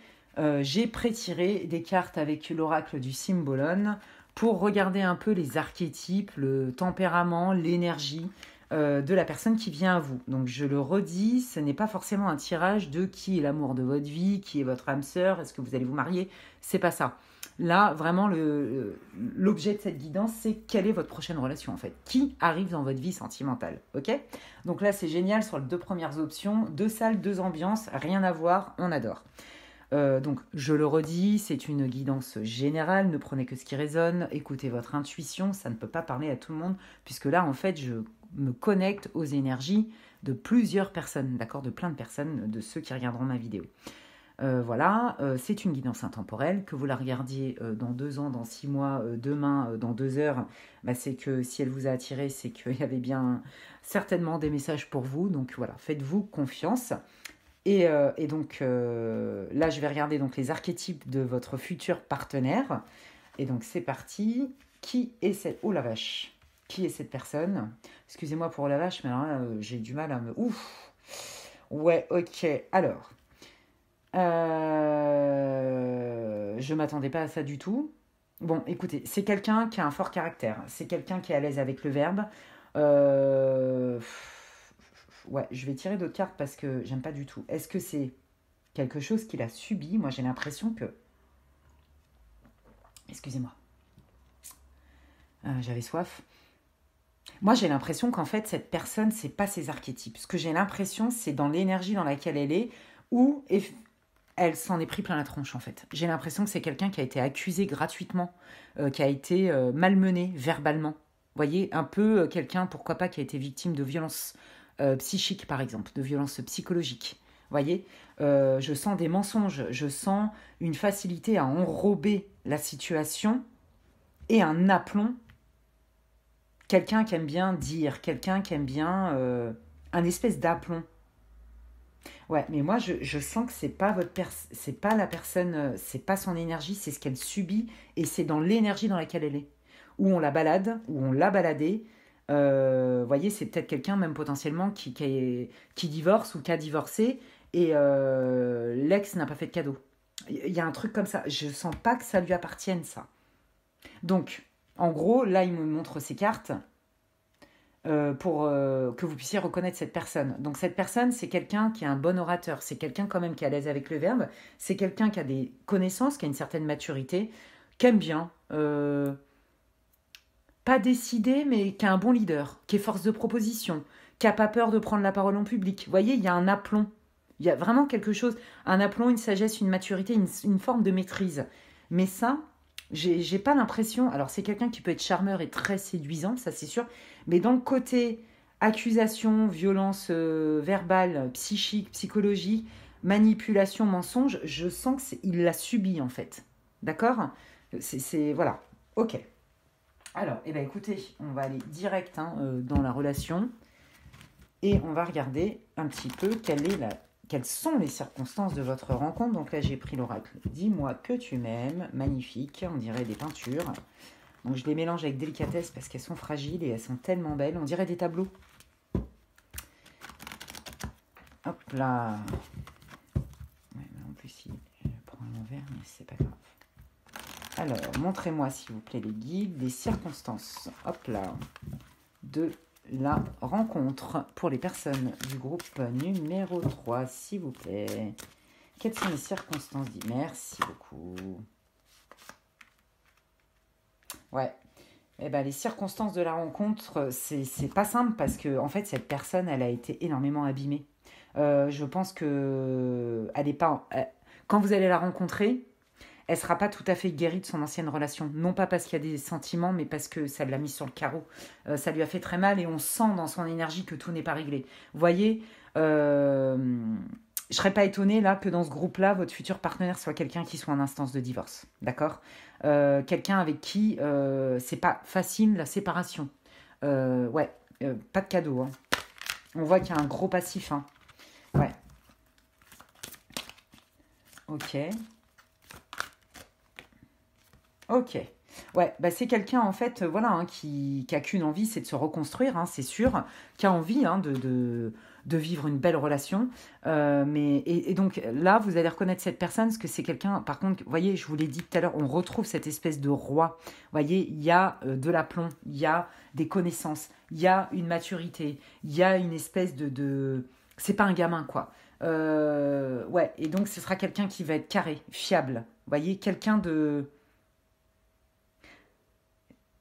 j'ai pré-tiré des cartes avec l'oracle du Cymbalum pour regarder un peu les archétypes, le tempérament, l'énergie de la personne qui vient à vous. Donc, je le redis, ce n'est pas forcément un tirage de qui est l'amour de votre vie, qui est votre âme sœur, est-ce que vous allez vous marier, c'est pas ça. Là, vraiment, l'objet de cette guidance, c'est quelle est votre prochaine relation, en fait. Qui arrive dans votre vie sentimentale, ok? Donc là, c'est génial sur les 2 premières options. 2 salles, 2 ambiances, rien à voir, on adore. Donc, je le redis, c'est une guidance générale, ne prenez que ce qui résonne, écoutez votre intuition, ça ne peut pas parler à tout le monde, puisque là, en fait, je me connecte aux énergies de plusieurs personnes, d'accord, de plein de personnes, de ceux qui regarderont ma vidéo. Voilà, c'est une guidance intemporelle, que vous la regardiez dans 2 ans, dans 6 mois, demain, dans 2 heures, bah, c'est que si elle vous a attiré, c'est qu'il y avait bien certainement des messages pour vous, donc voilà, faites-vous confiance. Et donc là, je vais regarder donc les archétypes de votre futur partenaire. Et donc c'est parti. Qui est cette... Oh la vache. Qui est cette personne? Excusez-moi pour la vache, mais alors là, j'ai du mal à me... Ouf. Ouais, ok. Alors, je m'attendais pas à ça du tout. Bon, écoutez, c'est quelqu'un qui a un fort caractère. C'est quelqu'un qui est à l'aise avec le verbe. Euh, Ouais, je vais tirer d'autres cartes parce que j'aime pas du tout. Est-ce que c'est quelque chose qu'il a subi? Moi, j'ai l'impression que... Excusez-moi, j'avais soif. Moi, j'ai l'impression qu'en fait, cette personne, c'est pas ses archétypes. Ce que j'ai l'impression, c'est dans l'énergie dans laquelle elle est, où elle s'en est pris plein la tronche, en fait. J'ai l'impression que c'est quelqu'un qui a été accusé gratuitement, qui a été malmené verbalement. Vous voyez, un peu quelqu'un, pourquoi pas, qui a été victime de violences psychiques, par exemple, de violences psychologiques. Vous voyez, je sens des mensonges, je sens une facilité à enrober la situation et un aplomb. Quelqu'un qui aime bien dire, quelqu'un qui aime bien un espèce d'aplomb. Ouais, mais moi je sens que c'est pas la personne, c'est pas son énergie, c'est ce qu'elle subit et c'est dans l'énergie dans laquelle elle est. Où on la balade, où on l'a baladée. Vous voyez, c'est peut-être quelqu'un même potentiellement qui divorce ou qui a divorcé et l'ex n'a pas fait de cadeau. Il y a un truc comme ça. Je sens pas que ça lui appartienne, ça. Donc, en gros, là, il me montre ses cartes pour que vous puissiez reconnaître cette personne. Donc cette personne, c'est quelqu'un qui est un bon orateur, c'est quelqu'un quand même qui est à l'aise avec le verbe, c'est quelqu'un qui a des connaissances, qui a une certaine maturité, qui aime bien, pas décidé, mais qui a un bon leader, qui est force de proposition, qui n'a pas peur de prendre la parole en public. Vous voyez, il y a un aplomb, il y a vraiment quelque chose, un aplomb, une sagesse, une maturité, une forme de maîtrise. Mais ça, j'ai pas l'impression. Alors, c'est quelqu'un qui peut être charmeur et très séduisant, ça c'est sûr. Mais dans le côté accusation, violence verbale, psychique, psychologie, manipulation, mensonge, je sens qu'il l'a subi en fait. D'accord. Voilà. Ok. Alors, eh ben, écoutez, on va aller direct dans la relation et on va regarder un petit peu quelles sont les circonstances de votre rencontre. Donc là, j'ai pris l'oracle. Dis-moi que tu m'aimes. Magnifique, on dirait des peintures. Donc je les mélange avec délicatesse parce qu'elles sont fragiles et elles sont tellement belles. On dirait des tableaux. Hop là. Ouais, mais en plus, je prends l'envers, mais c'est pas grave. Alors, montrez-moi, s'il vous plaît, les guides, les circonstances. Hop là. De la rencontre pour les personnes du groupe numéro 3, s'il vous plaît. Quelles sont les circonstances? Merci beaucoup. Ouais. Eh ben, les circonstances de la rencontre, c'est pas simple parce que en fait, cette personne, elle a été énormément abîmée. Je pense que elle est pas. Quand vous allez la rencontrer, elle sera pas tout à fait guérie de son ancienne relation. Non pas parce qu'il y a des sentiments, mais parce que ça l'a mis sur le carreau. Ça lui a fait très mal et on sent dans son énergie que tout n'est pas réglé. Vous voyez, je serais pas étonnée là que dans ce groupe-là, votre futur partenaire soit quelqu'un qui soit en instance de divorce. D'accord. Quelqu'un avec qui c'est pas facile la séparation. Ouais, pas de cadeau. Hein. On voit qu'il y a un gros passif. Hein. Ouais. Ok. Ok. Ouais, bah c'est quelqu'un en fait, voilà, hein, qui a qu'une envie, c'est de se reconstruire, hein, c'est sûr, qui a envie de vivre une belle relation. Et donc là, vous allez reconnaître cette personne, parce que c'est quelqu'un, par contre, vous voyez, je vous l'ai dit tout à l'heure, on retrouve cette espèce de roi. Vous voyez, il y a de l'aplomb, il y a des connaissances, il y a une maturité, il y a une espèce de... C'est pas un gamin, quoi. Ouais, et donc ce sera quelqu'un qui va être carré, fiable. Vous voyez, quelqu'un de...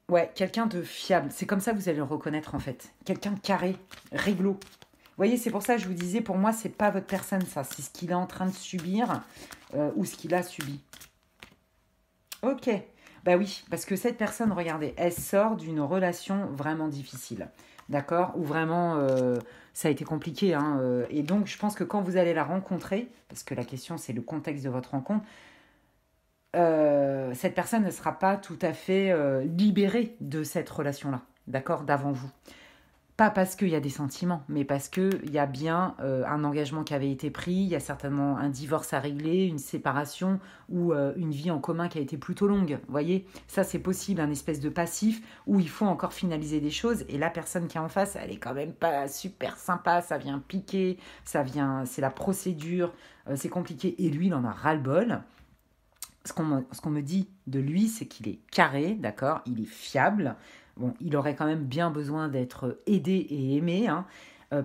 Ouais, quelqu'un de fiable. C'est comme ça que vous allez le reconnaître en fait. Quelqu'un de carré, réglo. voyez, c'est pour ça que je vous disais, pour moi, c'est pas votre personne, ça. C'est ce qu'il est en train de subir ou ce qu'il a subi. Ok. Bah oui, parce que cette personne, regardez, elle sort d'une relation vraiment difficile. D'accord? Où vraiment, ça a été compliqué. Hein, et donc, je pense que quand vous allez la rencontrer, parce que la question, c'est le contexte de votre rencontre, cette personne ne sera pas tout à fait libérée de cette relation-là. D'accord? D'avant vous. Pas parce qu'il y a des sentiments, mais parce qu'il y a bien un engagement qui avait été pris, il y a certainement un divorce à régler, une séparation ou une vie en commun qui a été plutôt longue. Vous voyez, ça c'est possible, un espèce de passif où il faut encore finaliser des choses et la personne qui est en face, elle est quand même pas super sympa, ça vient piquer, c'est la procédure, c'est compliqué et lui il en a ras-le-bol. Ce qu'on me dit de lui, c'est qu'il est carré, d'accord, il est fiable. Bon, il aurait quand même bien besoin d'être aidé et aimé, hein,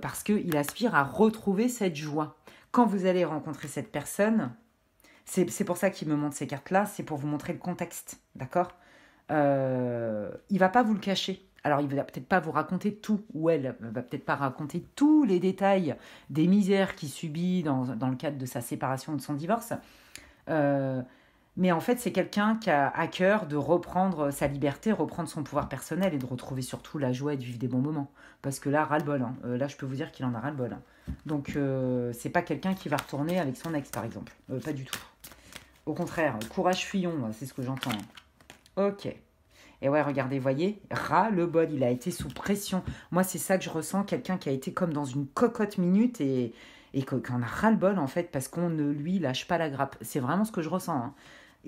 parce qu'il aspire à retrouver cette joie. Quand vous allez rencontrer cette personne, c'est pour ça qu'il me montre ces cartes-là, c'est pour vous montrer le contexte, d'accord. Il va pas vous le cacher. Alors, il va peut-être pas vous raconter tout, ou elle va peut-être pas raconter tous les détails des misères qu'il subit dans le cadre de sa séparation ou de son divorce. Mais en fait, c'est quelqu'un qui a à cœur de reprendre sa liberté, reprendre son pouvoir personnel et de retrouver surtout la joie et de vivre des bons moments. Parce que là, ras-le-bol. Hein. Là, je peux vous dire qu'il en a ras-le-bol. Hein. Donc, c'est pas quelqu'un qui va retourner avec son ex, par exemple. Pas du tout. Au contraire, courage fuyon, c'est ce que j'entends. Hein. Ok. Et ouais, regardez, voyez, ras-le-bol, il a été sous pression. Moi, c'est ça que je ressens, quelqu'un qui a été comme dans une cocotte minute et qu'on a ras-le-bol, en fait, parce qu'on ne lui lâche pas la grappe. C'est vraiment ce que je ressens. Hein.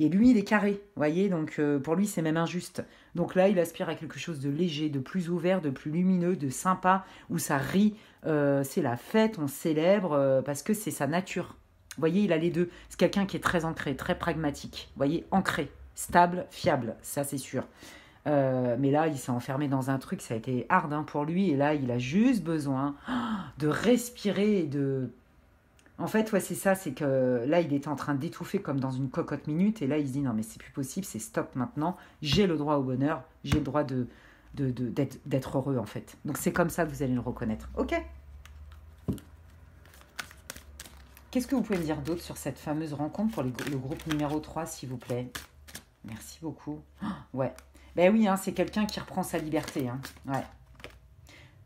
Et lui, il est carré, vous voyez, donc pour lui, c'est même injuste. Donc là, il aspire à quelque chose de léger, de plus ouvert, de plus lumineux, de sympa, où ça rit, c'est la fête, on célèbre, parce que c'est sa nature. Vous voyez, il a les deux. C'est quelqu'un qui est très ancré, très pragmatique. Vous voyez, ancré, stable, fiable, ça c'est sûr. Mais là, il s'est enfermé dans un truc, ça a été hard hein, pour lui, et là, il a juste besoin de respirer et de... En fait, ouais, c'est ça, c'est que là, il était en train d'étouffer comme dans une cocotte minute, et là, il se dit, non, mais c'est plus possible, c'est stop maintenant, j'ai le droit au bonheur, j'ai le droit d'être heureux, en fait. Donc, c'est comme ça que vous allez le reconnaître. Ok. Qu'est-ce que vous pouvez me dire d'autre sur cette fameuse rencontre pour le groupe numéro 3, s'il vous plaît? Merci beaucoup. Oh, ouais. Ben oui, hein, c'est quelqu'un qui reprend sa liberté. Hein. Ouais.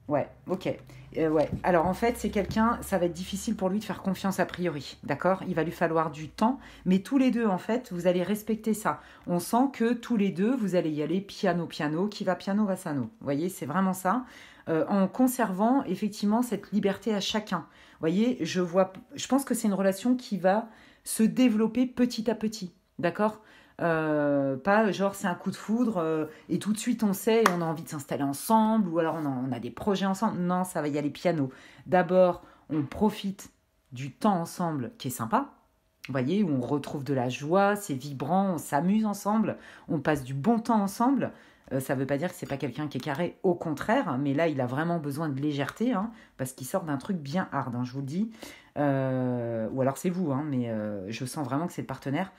Ouais, ok. Ouais. Alors en fait, c'est quelqu'un, ça va être difficile pour lui de faire confiance a priori, d'accord? Il va lui falloir du temps, mais tous les deux, en fait, vous allez respecter ça. On sent que tous les deux, vous allez y aller piano, piano, qui va piano, va sano. Vous voyez, c'est vraiment ça. En conservant effectivement cette liberté à chacun. Vous voyez, je pense que c'est une relation qui va se développer petit à petit, d'accord? Pas genre c'est un coup de foudre et tout de suite on sait et on a envie de s'installer ensemble ou alors on a des projets ensemble. Non, ça va y aller piano. D'abord, on profite du temps ensemble qui est sympa. Vous voyez, où on retrouve de la joie, c'est vibrant, on s'amuse ensemble, on passe du bon temps ensemble. Ça ne veut pas dire que c'est pas quelqu'un qui est carré, au contraire, mais là il a vraiment besoin de légèreté hein, parce qu'il sort d'un truc bien hard, hein, je vous le dis. Ou alors c'est vous, hein, mais je sens vraiment que c'est le partenaire.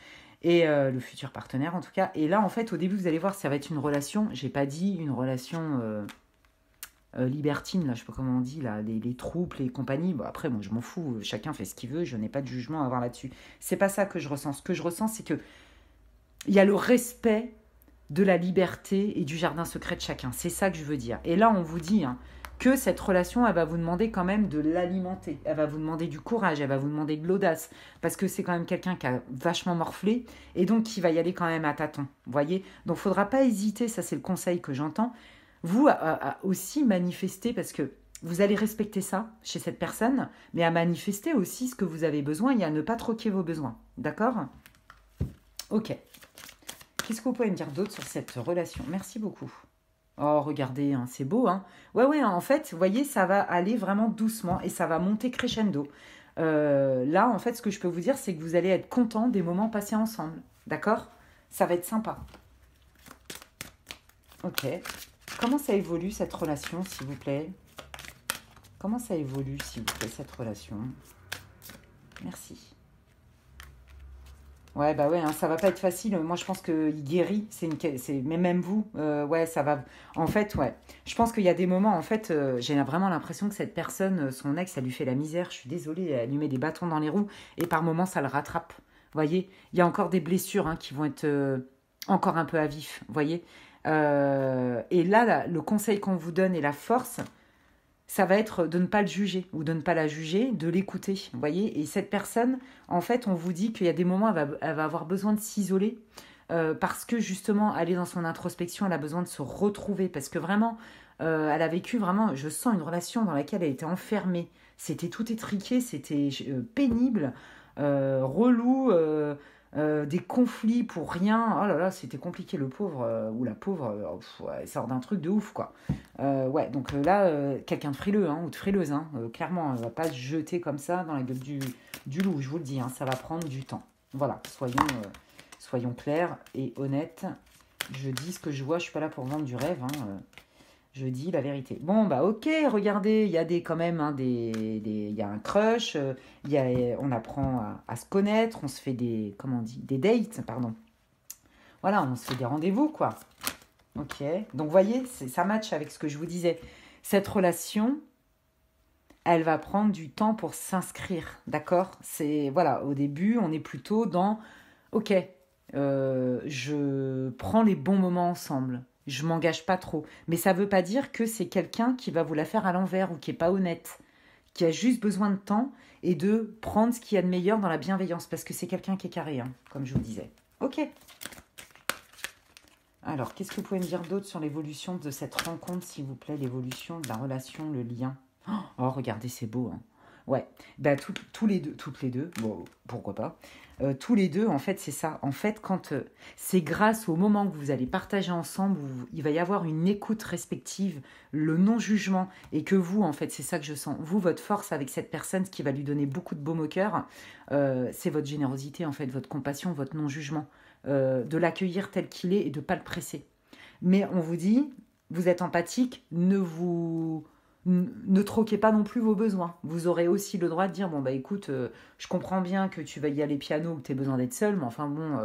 Et le futur partenaire en tout cas. Et là en fait au début vous allez voir ça va être une relation, j'ai pas dit une relation libertine, là je sais pas comment on dit, là, les troupes, les compagnies. Bon, après moi je m'en fous, chacun fait ce qu'il veut, je n'ai pas de jugement à avoir là-dessus. C'est pas ça que je ressens. Ce que je ressens c'est que il y a le respect de la liberté et du jardin secret de chacun. C'est ça que je veux dire. Et là on vous dit hein, que cette relation, elle va vous demander quand même de l'alimenter. Elle va vous demander du courage, elle va vous demander de l'audace. Parce que c'est quand même quelqu'un qui a vachement morflé et donc qui va y aller quand même à tâtons. Vous voyez? Donc, il ne faudra pas hésiter, ça c'est le conseil que j'entends, vous à aussi manifester, parce que vous allez respecter ça chez cette personne, mais à manifester aussi ce que vous avez besoin et à ne pas troquer vos besoins. D'accord? Ok. Qu'est-ce que vous pouvez me dire d'autre sur cette relation? Merci beaucoup. Oh, regardez, hein, c'est beau, hein. Ouais, en fait, vous voyez, ça va aller vraiment doucement et ça va monter crescendo. Là, en fait, ce que je peux vous dire, c'est que vous allez être content des moments passés ensemble. D'accord? Ça va être sympa. Ok. Comment ça évolue, cette relation, s'il vous plaît? Comment ça évolue, s'il vous plaît, cette relation? Merci. Ouais, bah ouais, hein, ça va pas être facile. Moi, je pense qu'il guérit. Mais même vous, ouais, ça va. En fait, ouais. Je pense qu'il y a des moments, en fait, j'ai vraiment l'impression que cette personne, son ex, ça lui fait la misère. Je suis désolée, elle lui met des bâtons dans les roues. Et par moments, ça le rattrape. Vous voyez, il y a encore des blessures hein, qui vont être encore un peu à vif. Vous voyez. Et là, le conseil qu'on vous donne et la force, ça va être de ne pas le juger ou de ne pas la juger, de l'écouter, vous voyez. Et cette personne, en fait, on vous dit qu'il y a des moments, elle va avoir besoin de s'isoler parce que justement, elle est dans son introspection, elle a besoin de se retrouver parce que vraiment, elle a vécu vraiment, je sens une relation dans laquelle elle était enfermée. C'était tout étriqué, c'était pénible, relou, des conflits pour rien. Oh là là, c'était compliqué, le pauvre ou la pauvre, ouais, elle sort d'un truc de ouf, quoi. Ouais, donc là, quelqu'un de frileux hein, ou de frileuse, hein, clairement, elle ne va pas se jeter comme ça dans la gueule du loup, je vous le dis, hein, ça va prendre du temps. Voilà, soyons clairs et honnêtes. Je dis ce que je vois, je suis pas là pour vendre du rêve, hein, je dis la vérité. Bon, bah ok, regardez, il y a quand même hein, il y a un crush, on apprend à se connaître, on se fait comment on dit, des dates, pardon. Voilà, on se fait des rendez-vous, quoi. Ok, donc vous voyez, ça match avec ce que je vous disais. Cette relation, elle va prendre du temps pour s'inscrire, d'accord? Voilà, au début, on est plutôt dans, ok, je prends les bons moments ensemble, je m'engage pas trop. Mais ça veut pas dire que c'est quelqu'un qui va vous la faire à l'envers ou qui est pas honnête, qui a juste besoin de temps et de prendre ce qu'il y a de meilleur dans la bienveillance, parce que c'est quelqu'un qui est carré, hein, comme je vous disais. Ok. Alors, qu'est-ce que vous pouvez me dire d'autre sur l'évolution de cette rencontre, s'il vous plaît, l'évolution de la relation, le lien? Oh, regardez, c'est beau, hein. Ouais, bah, tous les deux, toutes les deux, bon, pourquoi pas. Tous les deux, en fait, c'est ça. En fait, quand c'est grâce au moment que vous allez partager ensemble, où il va y avoir une écoute respective, le non-jugement, et que vous, en fait, c'est ça que je sens. Vous, votre force avec cette personne, ce qui va lui donner beaucoup de baume au cœur, c'est votre générosité, en fait, votre compassion, votre non-jugement. De l'accueillir tel qu'il est et de ne pas le presser. Mais on vous dit, vous êtes empathique, ne troquez pas non plus vos besoins. Vous aurez aussi le droit de dire, bon bah écoute, je comprends bien que tu vas y aller piano, que tu aies besoin d'être seul, mais enfin bon,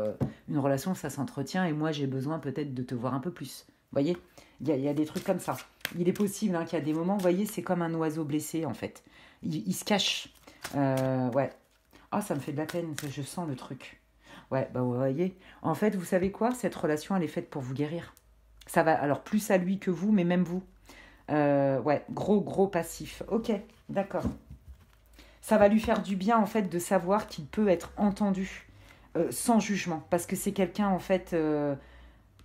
une relation ça s'entretient et moi j'ai besoin peut-être de te voir un peu plus. Vous voyez, il y a des trucs comme ça. Il est possible hein, qu'il y a des moments, vous voyez, c'est comme un oiseau blessé en fait. Il se cache. Ouais. Ah, ça me fait de la peine, je sens le truc. Ouais, bah vous voyez. En fait, vous savez quoi? Cette relation, elle est faite pour vous guérir. Ça va, alors plus à lui que vous, mais même vous. Ouais, gros passif. Ok, d'accord. Ça va lui faire du bien, en fait, de savoir qu'il peut être entendu sans jugement. Parce que c'est quelqu'un, en fait,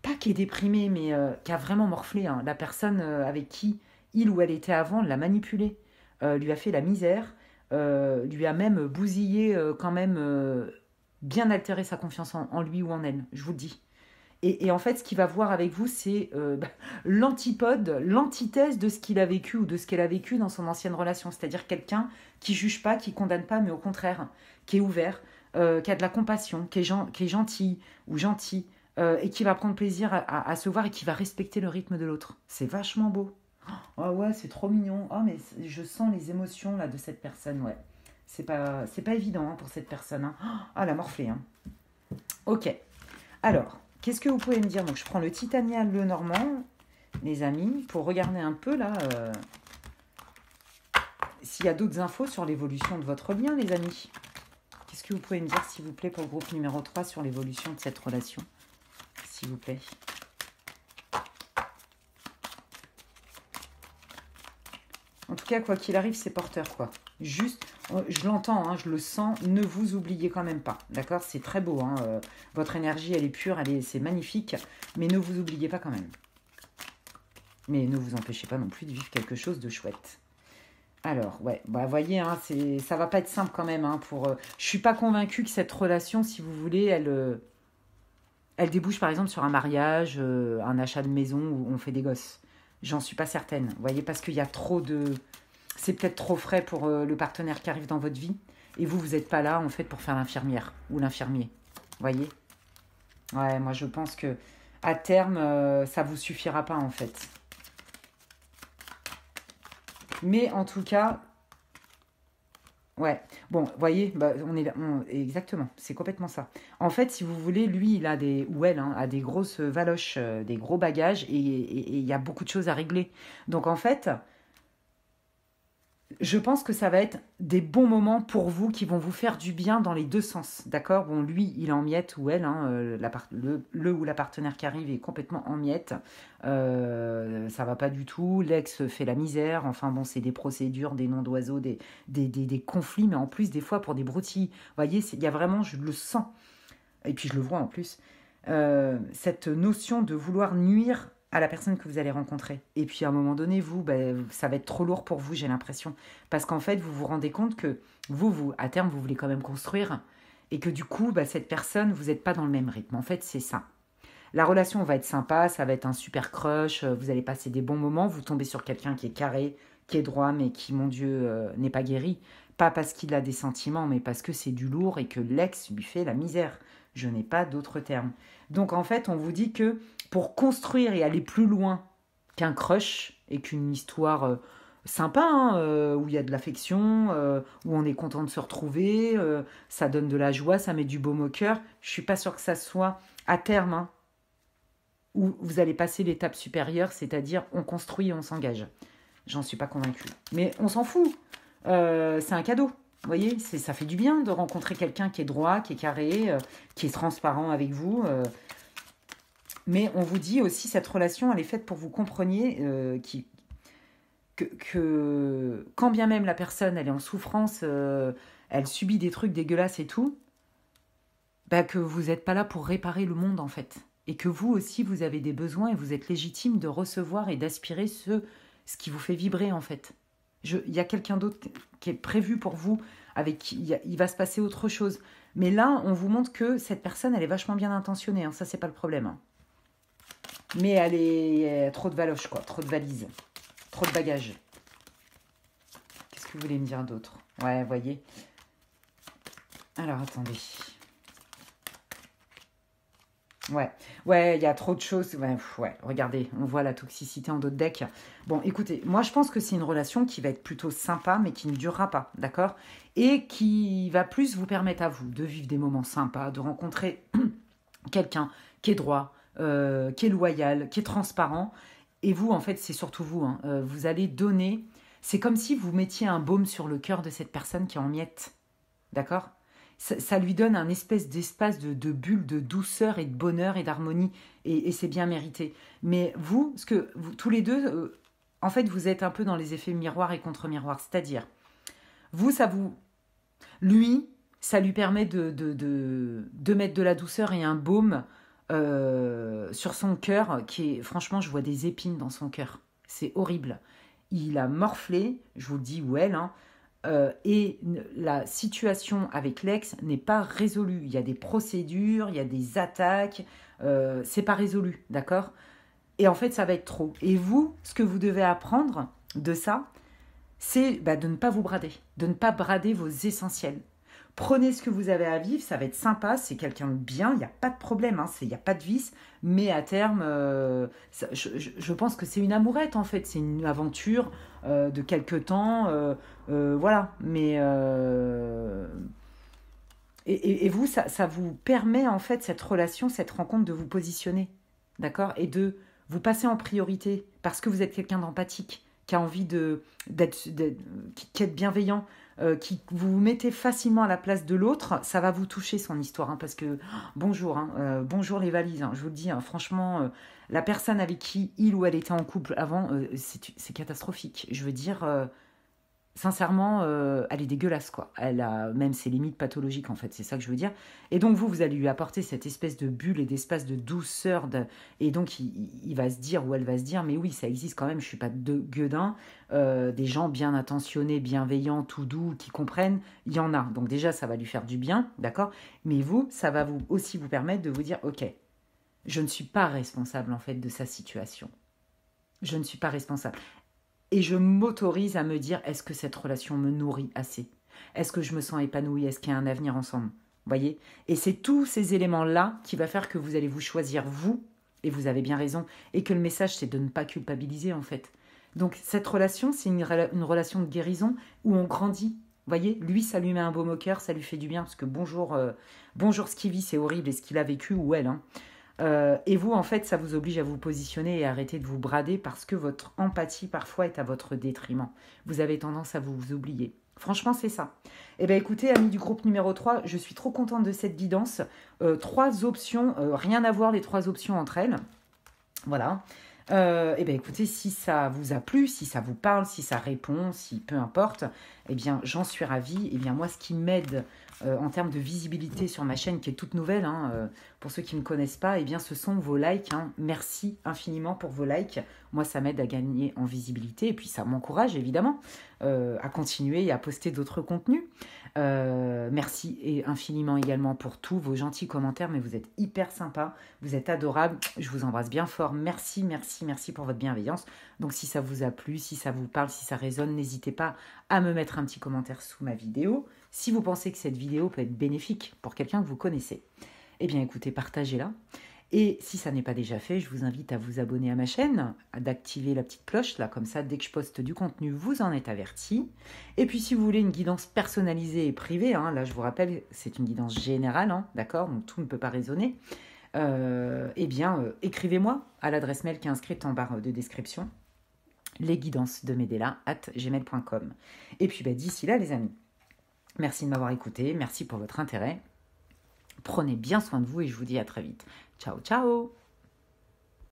pas qui est déprimé, mais qui a vraiment morflé, hein. La personne avec qui il ou elle était avant l'a manipulé, lui a fait la misère, lui a même bousillé quand même bien altéré sa confiance en lui ou en elle, je vous le dis. Et en fait, ce qu'il va voir avec vous, c'est l'antipode, l'antithèse de ce qu'il a vécu ou de ce qu'elle a vécu dans son ancienne relation. C'est-à-dire quelqu'un qui juge pas, qui condamne pas, mais au contraire, qui est ouvert, qui a de la compassion, qui est gentil ou gentil, et qui va prendre plaisir à se voir et qui va respecter le rythme de l'autre. C'est vachement beau. Oh ouais, c'est trop mignon. Oh, mais je sens les émotions là de cette personne, ouais. C'est pas évident hein, pour cette personne. Hein. Ah, la morflée. Hein. Ok. Alors, qu'est-ce que vous pouvez me dire? Donc, je prends le Titania, le Normand, les amis, pour regarder un peu là s'il y a d'autres infos sur l'évolution de votre lien, les amis. Qu'est-ce que vous pouvez me dire, s'il vous plaît, pour le groupe numéro 3 sur l'évolution de cette relation? S'il vous plaît. En tout cas, quoi qu'il arrive, c'est porteur, quoi. Juste, je l'entends, hein, je le sens, ne vous oubliez quand même pas, d'accord? C'est très beau, hein, votre énergie, elle est pure, c'est magnifique, mais ne vous oubliez pas quand même. Mais ne vous empêchez pas non plus de vivre quelque chose de chouette. Alors, ouais, bah voyez, hein, ça va pas être simple quand même. Hein, je suis pas convaincue que cette relation, si vous voulez, elle débouche par exemple sur un mariage, un achat de maison où on fait des gosses. J'en suis pas certaine. Vous voyez, parce qu'il y a trop de... C'est peut-être trop frais pour le partenaire qui arrive dans votre vie. Et vous n'êtes pas là, en fait, pour faire l'infirmière ou l'infirmier. Vous voyez? Ouais, moi, je pense que à terme, ça vous suffira pas, en fait. Mais en tout cas, Ouais, bon, vous voyez, bah, exactement, c'est complètement ça. En fait, si vous voulez, lui, il a des, ou elle, hein, a des grosses valoches, des gros bagages, et il y a beaucoup de choses à régler. Donc, en fait, je pense que ça va être des bons moments pour vous qui vont vous faire du bien dans les deux sens, d'accord? Bon, lui, il est en miettes, ou elle, hein, le ou la partenaire qui arrive est complètement en miettes. Ça va pas du tout. L'ex fait la misère. Enfin bon, c'est des procédures, des noms d'oiseaux, des conflits, mais en plus, des fois, pour des broutilles. Vous voyez, il y a vraiment, je le sens, et puis je le vois en plus, cette notion de vouloir nuire à la personne que vous allez rencontrer. Et puis à un moment donné, vous, ben, ça va être trop lourd pour vous, j'ai l'impression. Parce qu'en fait, vous vous rendez compte que vous, à terme, vous voulez quand même construire. Et que du coup, ben, cette personne, vous n'êtes pas dans le même rythme. En fait, c'est ça. La relation va être sympa, ça va être un super crush, vous allez passer des bons moments, vous tombez sur quelqu'un qui est carré, qui est droit, mais qui, mon Dieu, n'est pas guéri. Pas parce qu'il a des sentiments, mais parce que c'est du lourd et que l'ex lui fait la misère. Je n'ai pas d'autres termes. Donc en fait, on vous dit que pour construire et aller plus loin qu'un crush et qu'une histoire sympa, hein, où il y a de l'affection, où on est content de se retrouver, ça donne de la joie, ça met du baume au cœur, je suis pas sûre que ça soit à terme, hein, où vous allez passer l'étape supérieure, c'est-à-dire on construit et on s'engage. J'en suis pas convaincue. Mais on s'en fout. C'est un cadeau. Vous voyez, ça fait du bien de rencontrer quelqu'un qui est droit, qui est carré, qui est transparent avec vous. Mais on vous dit aussi, cette relation, elle est faite pour que vous compreniez que quand bien même la personne, elle est en souffrance, elle subit des trucs dégueulasses et tout, bah, que vous n'êtes pas là pour réparer le monde en fait. Et que vous aussi, vous avez des besoins et vous êtes légitime de recevoir et d'aspirer ce qui vous fait vibrer en fait. Il y a quelqu'un d'autre qui est prévu pour vous, avec qui il va se passer autre chose. Mais là, on vous montre que cette personne, elle est vachement bien intentionnée, hein, ça c'est pas le problème. Hein. Mais elle a trop de valoches, quoi, trop de valises, trop de bagages. Qu'est-ce que vous voulez me dire d'autre? Ouais, voyez. Alors, attendez. Ouais, ouais, il y a trop de choses. Ouais, ouais, regardez, on voit la toxicité en d'autres decks. Bon, écoutez, moi je pense que c'est une relation qui va être plutôt sympa, mais qui ne durera pas, d'accord? Et qui va plus vous permettre à vous de vivre des moments sympas, de rencontrer quelqu'un qui est droit, qui est loyal, qui est transparent. Et vous, en fait, c'est surtout vous. Hein, vous allez donner. C'est comme si vous mettiez un baume sur le cœur de cette personne qui est en miettes, d'accord? Ça lui donne un espèce d'espace de bulle de douceur et de bonheur et d'harmonie, et c'est bien mérité. Mais vous, tous les deux, en fait, vous êtes un peu dans les effets miroir et contre-miroir, c'est-à-dire, vous, lui, ça lui permet de mettre de la douceur et un baume sur son cœur, qui est, franchement, je vois des épines dans son cœur. C'est horrible. Il a morflé, je vous le dis, ou elle, hein, et la situation avec l'ex n'est pas résolue. Il y a des procédures, il y a des attaques, c'est pas résolu, d'accord? Et en fait, ça va être trop. Et vous, ce que vous devez apprendre de ça, c'est bah, de ne pas vous brader, de ne pas brader vos essentiels. Prenez ce que vous avez à vivre, ça va être sympa, c'est quelqu'un de bien, il n'y a pas de problème, hein, il n'y a pas de vice, mais à terme, je pense que c'est une amourette en fait, c'est une aventure de quelque temps, voilà. Mais et vous, ça vous permet en fait cette relation, cette rencontre de vous positionner, d'accord? Et de vous passer en priorité parce que vous êtes quelqu'un d'empathique, qui a envie qui est bienveillant, qui vous vous mettez facilement à la place de l'autre, ça va vous toucher son histoire, hein, parce que bonjour, hein, bonjour les valises, hein, je vous le dis, hein, franchement, la personne avec qui il ou elle était en couple avant, c'est catastrophique. Je veux dire, sincèrement, elle est dégueulasse, quoi. Elle a même ses limites pathologiques, en fait, c'est ça que je veux dire. Et donc, vous allez lui apporter cette espèce de bulle et d'espace de douceur. Et donc, il va se dire, ou elle va se dire, mais oui, ça existe quand même, je suis pas de gueudin. Des gens bien intentionnés, bienveillants, tout doux, qui comprennent, il y en a. Donc déjà, ça va lui faire du bien, d'accord? Mais vous, ça va aussi vous permettre de vous dire, ok, je ne suis pas responsable, en fait, de sa situation. Je ne suis pas responsable. Et je m'autorise à me dire, est-ce que cette relation me nourrit assez? Est-ce que je me sens épanouie? Est-ce qu'il y a un avenir ensemble? Vous voyez? Et c'est tous ces éléments-là qui va faire que vous allez vous choisir vous, et vous avez bien raison, et que le message, c'est de ne pas culpabiliser, en fait. Donc, cette relation, c'est une relation de guérison où on grandit. Voyez, lui, ça lui met un baume au cœur, ça lui fait du bien, parce que bonjour ce qu'il vit, c'est horrible, et ce qu'il a vécu, ou elle. Hein. Et vous, en fait, ça vous oblige à vous positionner et arrêter de vous brader, parce que votre empathie, parfois, est à votre détriment. Vous avez tendance à vous oublier. Franchement, c'est ça. Eh bien, écoutez, amis du groupe numéro 3, je suis trop contente de cette guidance. 3 options, rien à voir les 3 options entre elles. Voilà. Eh bien, écoutez, si ça vous a plu, si ça vous parle, si ça répond, si peu importe, eh bien, j'en suis ravie. Eh bien, moi, ce qui m'aide en termes de visibilité sur ma chaîne, qui est toute nouvelle, hein, pour ceux qui ne me connaissent pas, eh bien, ce sont vos likes. Hein. Merci infiniment pour vos likes. Moi, ça m'aide à gagner en visibilité et puis ça m'encourage évidemment à continuer et à poster d'autres contenus. Merci et infiniment également pour tous vos gentils commentaires, mais vous êtes hyper sympas, vous êtes adorables, je vous embrasse bien fort, merci, merci, merci pour votre bienveillance. Donc si ça vous a plu, si ça vous parle, si ça résonne, n'hésitez pas à me mettre un petit commentaire sous ma vidéo. Si vous pensez que cette vidéo peut être bénéfique pour quelqu'un que vous connaissez, eh bien écoutez, partagez-la. Et si ça n'est pas déjà fait, je vous invite à vous abonner à ma chaîne, d'activer la petite cloche, là, comme ça, dès que je poste du contenu, vous en êtes averti. Et puis, si vous voulez une guidance personnalisée et privée, hein, là, je vous rappelle, c'est une guidance générale, hein, d'accord, donc tout ne peut pas résonner, eh bien, écrivez-moi à l'adresse mail qui est inscrite en barre de description, lesguidancesdemedela@gmail.com. Et puis, d'ici là, les amis, merci de m'avoir écouté, merci pour votre intérêt. Prenez bien soin de vous et je vous dis à très vite. Ciao, ciao!